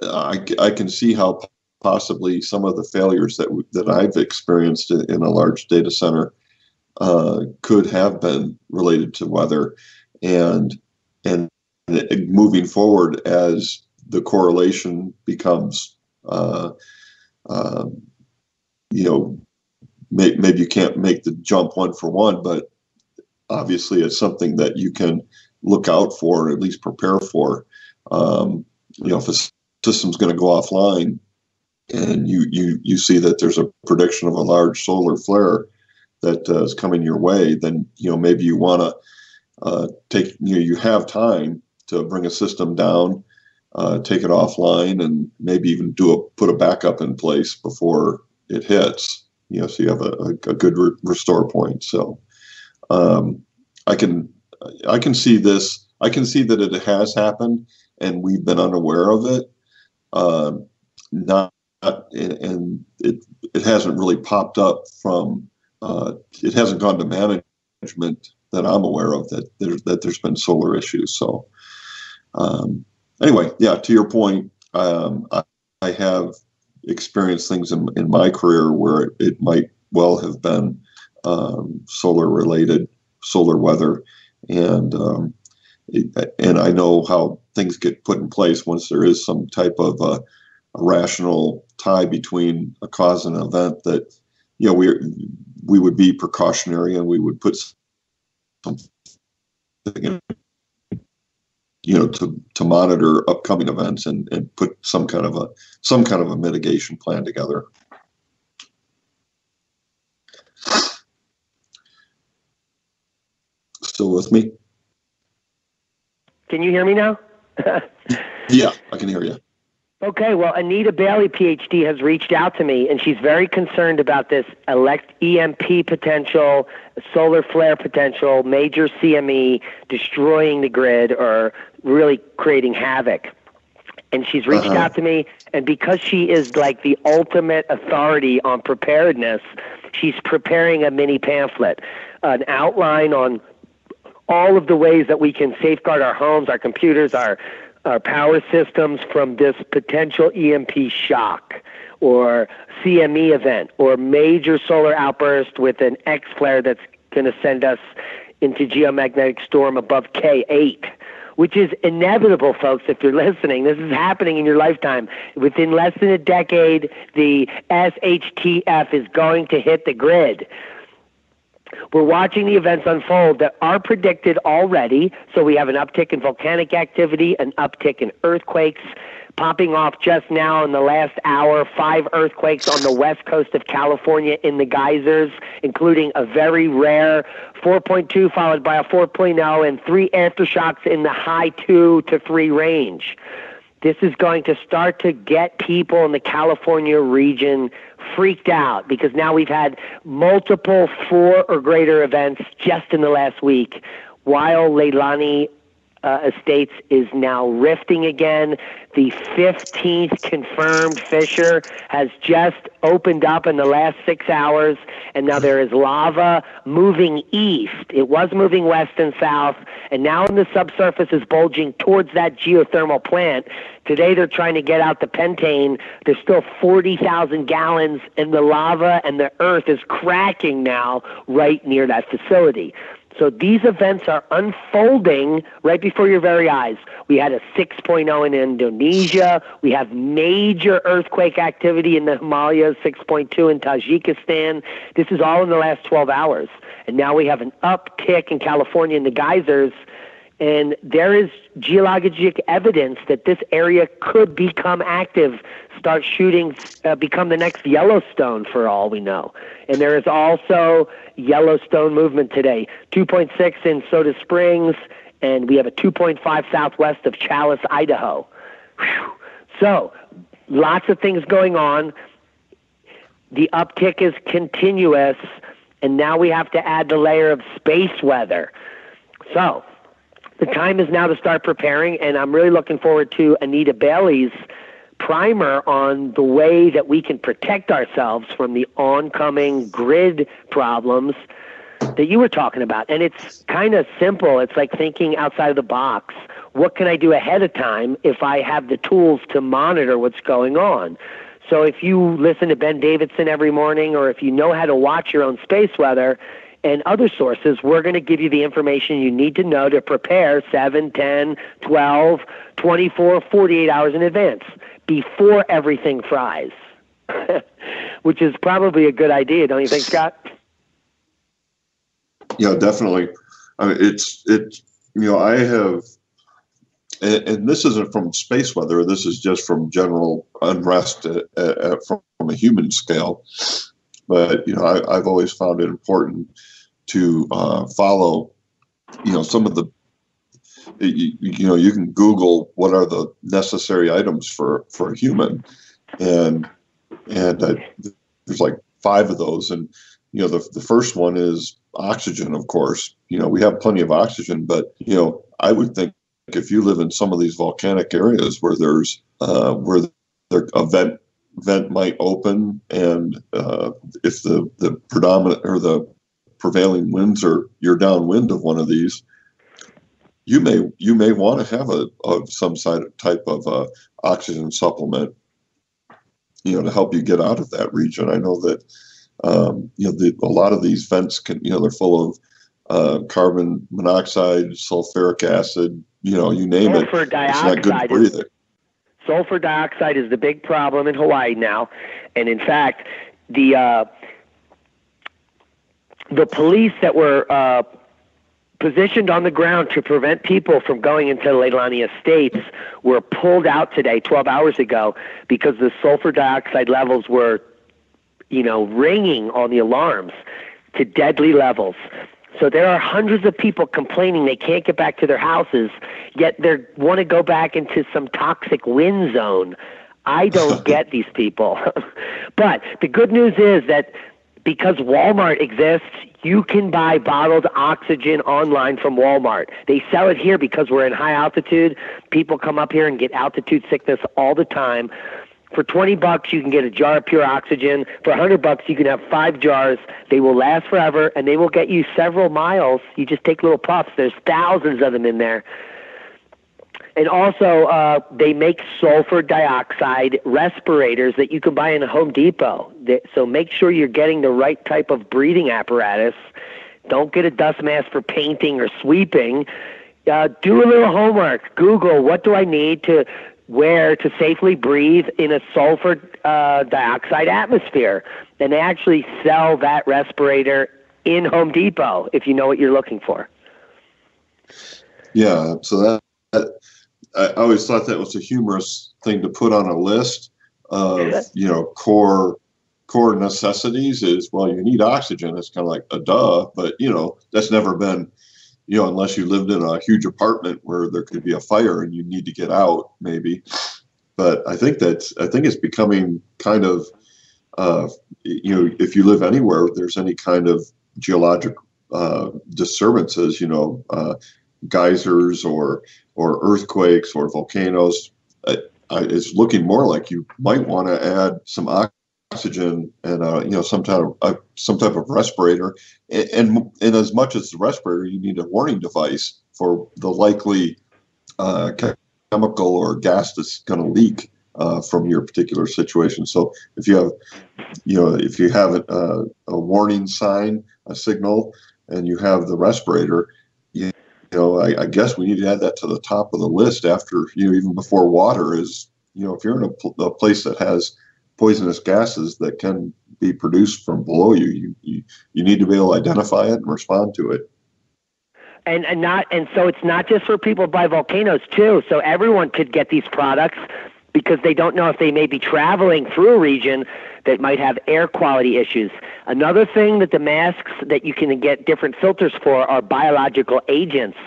[SPEAKER 4] I can see how possibly some of the failures that I've experienced in a large data center could have been related to weather, and moving forward as the correlation becomes, maybe you can't make the jump one for one, but obviously it's something that you can look out for or at least prepare for. If a system's going to go offline and you see that there's a prediction of a large solar flare that is coming your way, then maybe you want to take you have time to bring a system down, take it offline, and maybe even put a backup in place before it hits. So you have a good restore point. So I can see this. I can see that it has happened, and we've been unaware of it. And it hasn't really popped up from. It hasn't gone to management that I'm aware of that there's been solar issues. So anyway, yeah, to your point, I have experienced things in my career where it might well have been solar related, solar weather, and I know how things get put in place once there is some type of a rational tie between a cause and an event, that we would be precautionary and we would put something in, to monitor upcoming events and put some kind of a mitigation plan together. Still with me?
[SPEAKER 3] Can you hear me now?
[SPEAKER 4] Yeah, I can hear you.
[SPEAKER 3] Okay, well, Anita Bailey, PhD, has reached out to me, and she's very concerned about this EMP potential, solar flare potential, major CME destroying the grid or really creating havoc. And she's reached out to me, and because she is like the ultimate authority on preparedness, she's preparing a mini pamphlet, an outline on all of the ways that we can safeguard our homes, our computers, our power systems from this potential EMP shock or CME event or major solar outburst with an X flare that's going to send us into geomagnetic storm above K8 which is inevitable, folks, if you're listening. This is happening in your lifetime. Within less than a decade, the SHTF is going to hit the grid. We're watching the events unfold that are predicted already. So we have an uptick in volcanic activity, an uptick in earthquakes, popping off just now in the last hour, 5 earthquakes on the west coast of California in the geysers, including a very rare 4.2 followed by a 4.0 and 3 aftershocks in the high 2 to 3 range. This is going to start to get people in the California region freaked out because now we've had multiple 4 or greater events just in the last week, while Leilani Estates is now rifting again. The 15th confirmed fissure has just opened up in the last 6 hours, and now there is lava moving east. It was moving west and south, and now the subsurface is bulging towards that geothermal plant. Today they're trying to get out the pentane. There's still 40,000 gallons, and the lava and the earth is cracking now right near that facility. So these events are unfolding right before your very eyes. We had a 6.0 in Indonesia. We have major earthquake activity in the Himalayas, 6.2 in Tajikistan. This is all in the last 12 hours. And now we have an uptick in California in the geysers. And there is geologic evidence that this area could become active, start shooting, become the next Yellowstone for all we know. And there is also Yellowstone movement today, 2.6 in Soda Springs, and we have a 2.5 southwest of Challis, Idaho. Whew. So lots of things going on. The uptick is continuous, and now we have to add the layer of space weather. So the time is now to start preparing, and I'm really looking forward to Anita Bailey's primer on the way that we can protect ourselves from the oncoming grid problems that you were talking about. And it's kind of simple. It's like thinking outside of the box. What can I do ahead of time if I have the tools to monitor what's going on? So if you listen to Ben Davidson every morning, or if you know how to watch your own space weather and other sources, we're going to give you the information you need to know to prepare 7, 10, 12, 24, 48 hours in advance before everything fries, which is probably a good idea, don't you think, Scott?
[SPEAKER 4] Yeah, definitely. I mean, I have, and this isn't from space weather, this is just from general unrest from a human scale. But, I've always found it important to follow, some of the, you can Google what are the necessary items for a human. And there's like 5 of those. And, the first one is oxygen, of course. We have plenty of oxygen, but, I would think if you live in some of these volcanic areas where there's, where a vent might open, and if the predominant or the prevailing winds are, you're downwind of one of these, you may want to have some type of oxygen supplement, to help you get out of that region. I know that a lot of these vents can, they're full of carbon monoxide, sulfuric acid, you name it.
[SPEAKER 3] Sulfur dioxide.
[SPEAKER 4] It's not good for breathing.
[SPEAKER 3] Sulfur dioxide is the big problem in Hawaii now, and in fact, the police that were positioned on the ground to prevent people from going into Leilani Estates were pulled out today, 12 hours ago, because the sulfur dioxide levels were, ringing on the alarms to deadly levels. So there are hundreds of people complaining they can't get back to their houses, yet they want to go back into some toxic wind zone. I don't get these people. But the good news is that because Walmart exists, you can buy bottled oxygen online from Walmart. They sell it here because we're in high altitude. People come up here and get altitude sickness all the time. For $20, you can get a jar of pure oxygen. For $100, you can have 5 jars. They will last forever, and they will get you several miles. You just take little puffs. There's thousands of them in there. And also, they make sulfur dioxide respirators that you can buy in a Home Depot. So make sure you're getting the right type of breathing apparatus. Don't get a dust mask for painting or sweeping. Do a little homework. Google, what do I need to wear to safely breathe in a sulfur dioxide atmosphere? And they actually sell that respirator in Home Depot if you know what you're looking for.
[SPEAKER 4] Yeah, so that I always thought that was a humorous thing to put on a list of, core necessities is, well, you need oxygen. It's kind of like a duh, but, that's never been, unless you lived in a huge apartment where there could be a fire and you need to get out, maybe. But I think it's becoming kind of, if you live anywhere, there's any kind of geologic disturbances, geysers or earthquakes or volcanoes, it's looking more like you might want to add some oxygen and some type of respirator, and as much as the respirator, you need a warning device for the likely chemical or gas that's going to leak from your particular situation. So if you have a warning sign, a signal, and you have the respirator, I guess we need to add that to the top of the list after, even before water is, if you're in a place that has poisonous gases that can be produced from below you, you need to be able to identify it and respond to it.
[SPEAKER 3] And so it's not just for people by volcanoes too. So everyone could get these products because they don't know if they may be traveling through a region that might have air quality issues. Another thing that the masks that you can get different filters for are biological agents.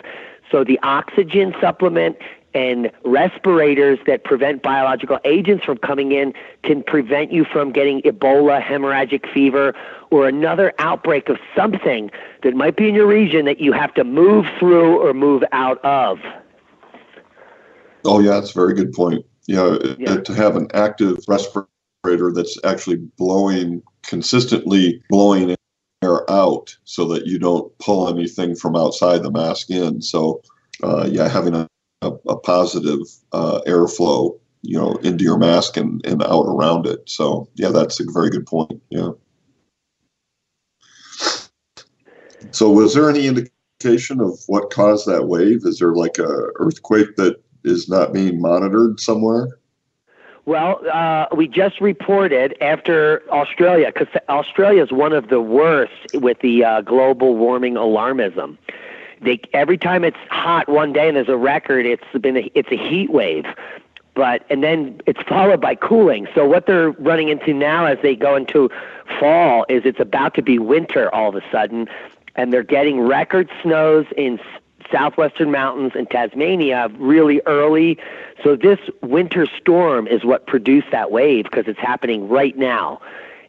[SPEAKER 3] So the oxygen supplement and respirators that prevent biological agents from coming in can prevent you from getting Ebola, hemorrhagic fever, or another outbreak of something that might be in your region that you have to move through or move out of.
[SPEAKER 4] Oh, yeah, that's a very good point. To have an active respirator that's actually consistently blowing air out so that you don't pull anything from outside the mask in. So, having a positive airflow, into your mask and out around it. So, that's a very good point. Yeah. So, was there any indication of what caused that wave? Is there like a earthquake that is not being monitored somewhere?
[SPEAKER 3] Well, we just reported after Australia, because Australia is one of the worst with the global warming alarmism. Every time it's hot one day and there's a record, it's a heat wave, and then it's followed by cooling. So what they're running into now as they go into fall is it's about to be winter all of a sudden, and they're getting record snows in southwestern mountains and Tasmania really early. So this winter storm is what produced that wave because it's happening right now.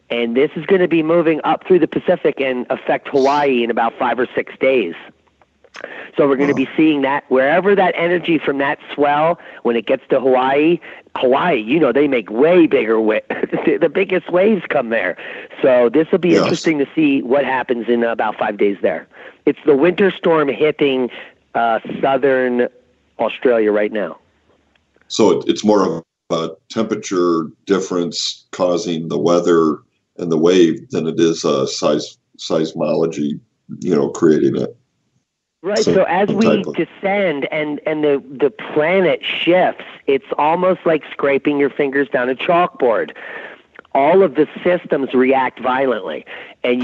[SPEAKER 3] And this is going to be moving up through the Pacific and affect Hawaii in about 5 or 6 days. So we're going to be seeing that wherever that energy from that swell, when it gets to Hawaii, they make way bigger the biggest waves come there. So this will be interesting to see what happens in about 5 days there. It's the winter storm hitting southern Australia right now.
[SPEAKER 4] So it's more of a temperature difference causing the weather and the wave than it is seismology, creating it.
[SPEAKER 3] Right. So as we descend and the planet shifts, it's almost like scraping your fingers down a chalkboard. All of the systems react violently, and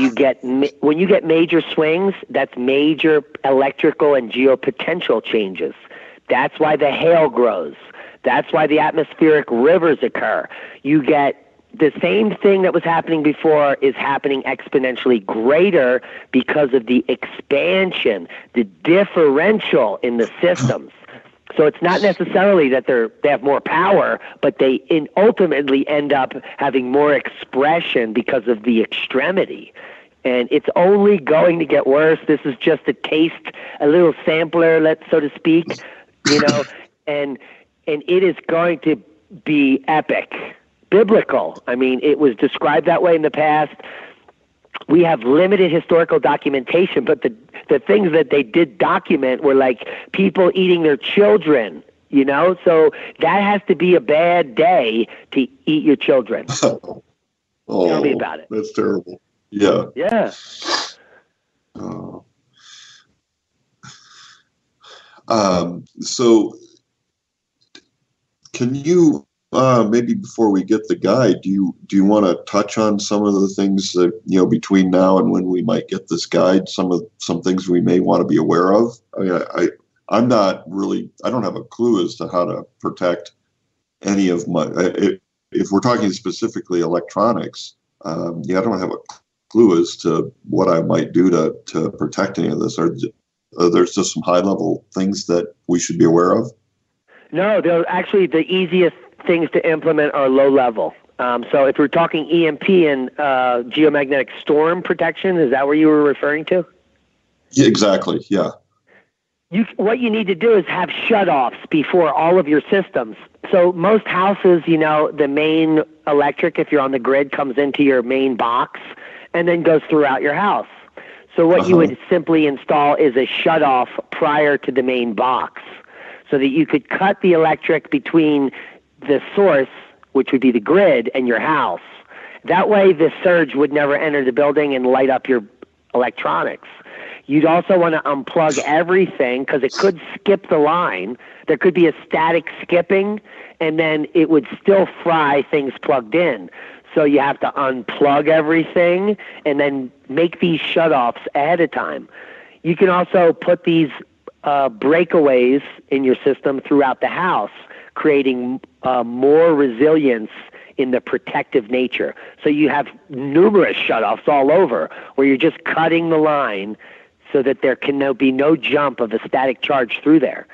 [SPEAKER 3] when you get major swings, that's major electrical and geopotential changes. That's why the hail grows. That's why the atmospheric rivers occur. You get the same thing that was happening before is happening exponentially greater because of the expansion, the differential in the systems. So it's not necessarily that they have more power, but they ultimately end up having more expression because of the extremity. And it's only going to get worse. This is just a taste, a little sampler, so to speak, and it is going to be epic, biblical. I mean, it was described that way in the past. We have limited historical documentation, but the things that they did document were like people eating their children, So that has to be a bad day to eat your children. Tell me about it.
[SPEAKER 4] That's terrible. Yeah.
[SPEAKER 3] Yeah.
[SPEAKER 4] So can you, maybe before we get the guide, do you want to touch on some of the things that, between now and when we might get this guide, some things we may want to be aware of? I mean, I'm not really, I don't have a clue as to how to protect any of my, if we're talking specifically electronics, I don't have a clue as to what I might do to protect any of this. There's just some high level things that we should be aware of?
[SPEAKER 3] No, they're actually the easiest things to implement are low level. So if we're talking EMP and geomagnetic storm protection, is that what you were referring to?
[SPEAKER 4] Yeah, exactly. Yeah.
[SPEAKER 3] What you need to do is have shutoffs before all of your systems. So most houses, the main electric, if you're on the grid, comes into your main box and then goes throughout your house. So what you would simply install is a shutoff prior to the main box so that you could cut the electric between the source, which would be the grid, and your house. That way the surge would never enter the building and light up your electronics. You'd also want to unplug everything because it could skip the line. There could be a static skipping, and then it would still fry things plugged in. So you have to unplug everything and then make these shutoffs ahead of time. You can also put these breakaways in your system throughout the house, creating more resilience in the protective nature. So you have numerous shutoffs all over where you're just cutting the line so that there can be no jump of a static charge through there.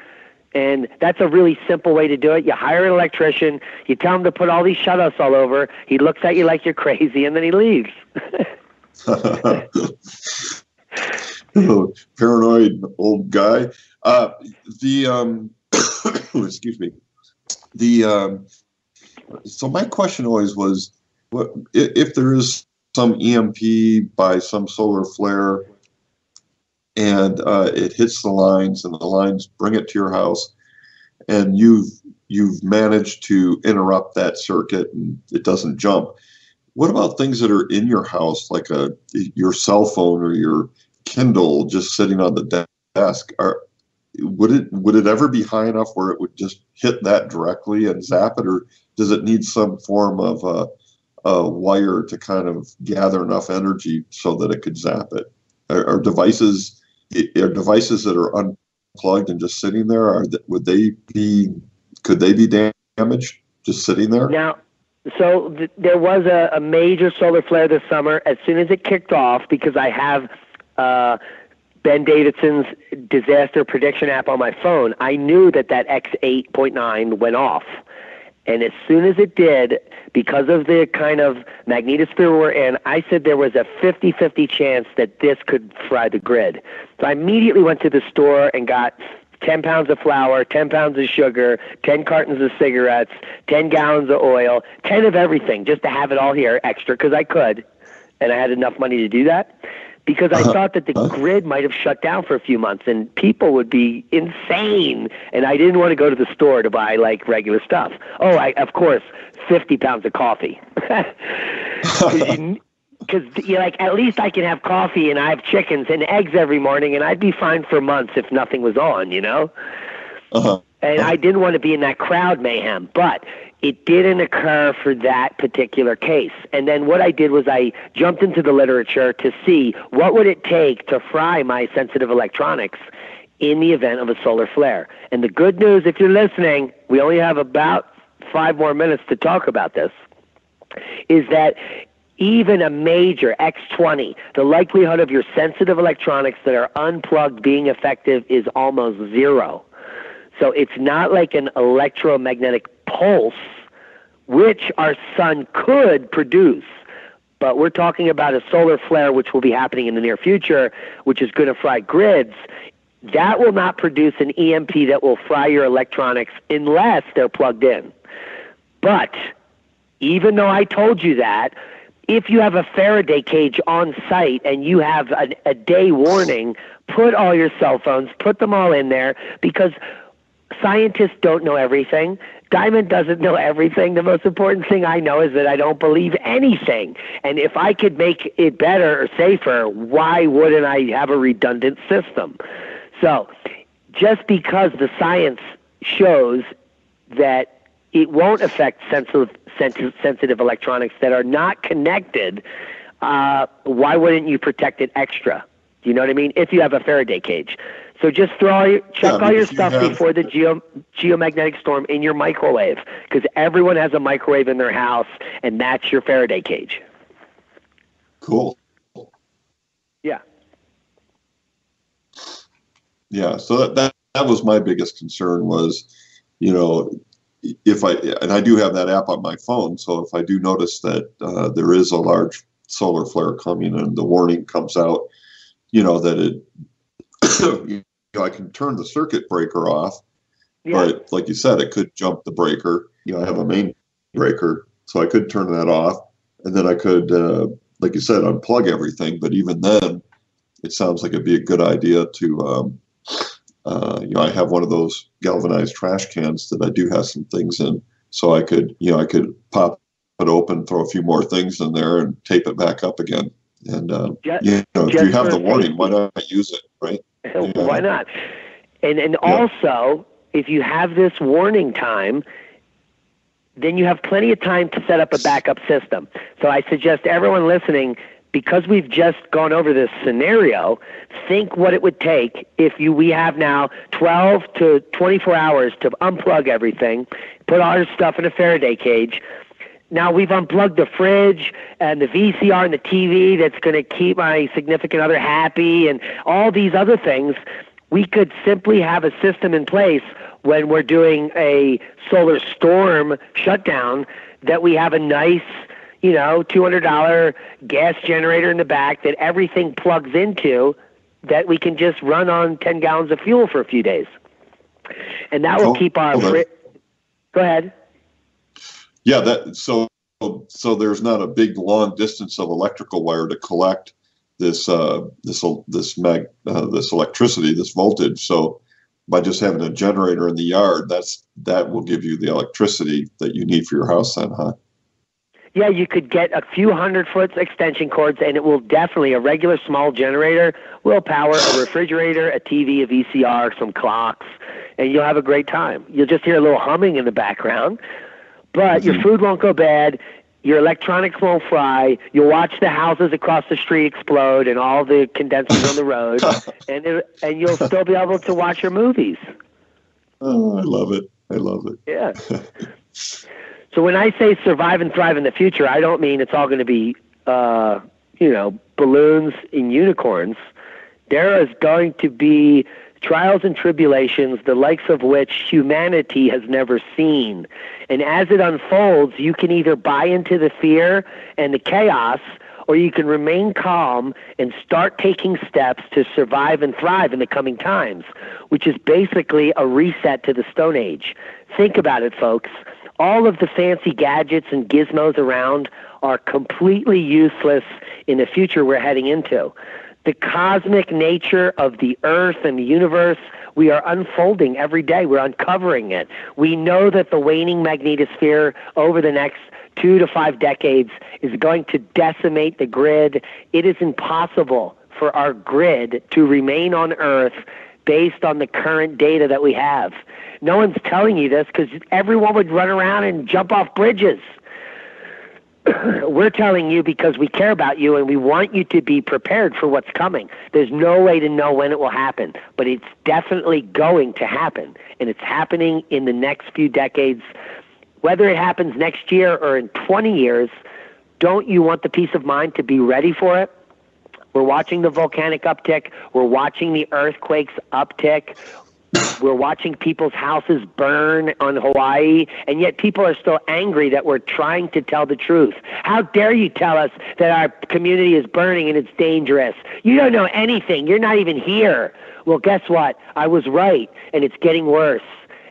[SPEAKER 3] And that's a really simple way to do it. You hire an electrician, you tell him to put all these shutoffs all over, he looks at you like you're crazy, and then he leaves.
[SPEAKER 4] Paranoid old guy. Excuse me. So my question always was, what if there is some EMP by some solar flare and it hits the lines and the lines bring it to your house and you've managed to interrupt that circuit and it doesn't jump. What about things that are in your house, like your cell phone or your Kindle just sitting on the desk? Would it ever be high enough where it would just hit that directly and zap it, or does it need some form of a wire to kind of gather enough energy so that it could zap it? Are devices that are unplugged and just sitting there, could they be damaged just sitting there?
[SPEAKER 3] Now, so there was a major solar flare this summer. As soon as it kicked off, because I have Ben Davidson's disaster prediction app on my phone, I knew that X8.9 went off. And as soon as it did, because of the kind of magnetosphere we're in, I said there was a 50-50 chance that this could fry the grid. So I immediately went to the store and got 10 pounds of flour, 10 pounds of sugar, 10 cartons of cigarettes, 10 gallons of oil, 10 of everything, just to have it all here extra because I could, and I had enough money to do that. Because I thought that the grid might have shut down for a few months and people would be insane. And I didn't want to go to the store to buy like regular stuff. Oh, of course, 50 pounds of coffee. Because like, at least I can have coffee and I have chickens and eggs every morning and I'd be fine for months if nothing was on, And I didn't want to be in that crowd mayhem, but it didn't occur for that particular case. And then what I did was I jumped into the literature to see what would it take to fry my sensitive electronics in the event of a solar flare. And the good news, if you're listening, we only have about 5 more minutes to talk about this, is that even a major X20, the likelihood of your sensitive electronics that are unplugged being effective is almost zero. So it's not like an electromagnetic pulse, which our sun could produce. But we're talking about a solar flare, which will be happening in the near future, which is going to fry grids. That will not produce an EMP that will fry your electronics unless they're plugged in. But even though I told you that, if you have a Faraday cage on site and you have a day warning, put all your cell phones, put them all in there, because scientists don't know everything. Diamond doesn't know everything. The most important thing I know is that I don't believe anything. And if I could make it better or safer, why wouldn't I have a redundant system? So just because the science shows that it won't affect sensitive electronics that are not connected, why wouldn't you protect it extra? Do you know what I mean? If you have a Faraday cage. So just check all your stuff before the geomagnetic storm in your microwave, because everyone has a microwave in their house, and that's your Faraday cage.
[SPEAKER 4] Cool.
[SPEAKER 3] Yeah.
[SPEAKER 4] Yeah. So that was my biggest concern was, you know, and I do have that app on my phone. So if I do notice that there is a large solar flare coming and the warning comes out, you know, that it, you know, I can turn the circuit breaker off, but like you said, it could jump the breaker. You know, I have a main breaker, so I could turn that off, and then I could, like you said, unplug everything. But even then, it sounds like it'd be a good idea to, you know, I have one of those galvanized trash cans that I do have some things in, so I could pop it open, throw a few more things in there, and tape it back up again. And you know, if you have the warning, why not use it, right?
[SPEAKER 3] Why not? And also, if you have this warning time, then you have plenty of time to set up a backup system. So I suggest everyone listening, because we've just gone over this scenario, think what it would take if we have now 12 to 24 hours to unplug everything, put all your stuff in a Faraday cage. Now we've unplugged the fridge and the VCR and the TV that's going to keep my significant other happy and all these other things. We could simply have a system in place when we're doing a solar storm shutdown that we have a nice, you know, $200 gas generator in the back that everything plugs into, that we can just run on 10 gallons of fuel for a few days. And that will keep our... Go ahead.
[SPEAKER 4] Yeah, so there's not a big long distance of electrical wire to collect this electricity, this voltage. So by just having a generator in the yard, that will give you the electricity that you need for your house then, huh?
[SPEAKER 3] Yeah, you could get a few 100-foot extension cords, and it will definitely, a regular small generator will power a refrigerator, a TV, a VCR, some clocks, and you'll have a great time. You'll just hear a little humming in the background. But your food won't go bad, your electronics won't fry, you'll watch the houses across the street explode and all the condensers on the road, and you'll still be able to watch your movies.
[SPEAKER 4] Oh, I love it.
[SPEAKER 3] Yeah. So when I say survive and thrive in the future, I don't mean it's all going to be, you know, balloons and unicorns. There is going to be trials and tribulations, the likes of which humanity has never seen. And as it unfolds, you can either buy into the fear and the chaos, or you can remain calm and start taking steps to survive and thrive in the coming times, which is basically a reset to the Stone Age. Think about it, folks. All of the fancy gadgets and gizmos around are completely useless in the future we're heading into. The cosmic nature of the earth and the universe, we are unfolding every day. We're uncovering it. We know that the waning magnetosphere over the next 2 to 5 decades is going to decimate the grid. It is impossible for our grid to remain on Earth based on the current data that we have. No one's telling you this because everyone would run around and jump off bridges. We're telling you because we care about you and we want you to be prepared for what's coming. There's no way to know when it will happen, but it's definitely going to happen, and it's happening in the next few decades. Whether it happens next year or in 20 years, don't you want the peace of mind to be ready for it? We're watching the volcanic uptick. We're watching the earthquakes uptick. We're watching people's houses burn on Hawaii, and yet people are still angry that we're trying to tell the truth. How dare you tell us that our community is burning and it's dangerous? You don't know anything. You're not even here. Well, guess what? I was right, and it's getting worse.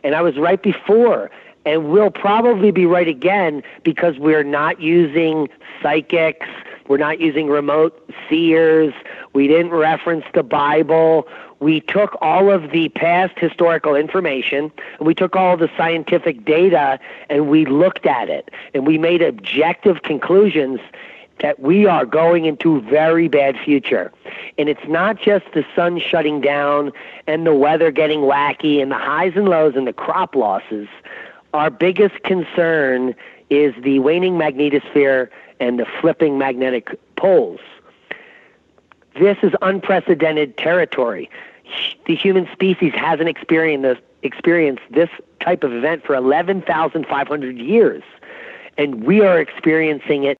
[SPEAKER 3] And I was right before, and we'll probably be right again because we're not using psychics. We're not using remote seers. We didn't reference the Bible. We took all of the past historical information, and we took all the scientific data, and we looked at it, and we made objective conclusions, that we are going into a very bad future. And it's not just the sun shutting down and the weather getting wacky and the highs and lows and the crop losses. Our biggest concern is the waning magnetosphere and the flipping magnetic poles. This is unprecedented territory. The human species hasn't experienced this type of event for 11,500 years. And we are experiencing it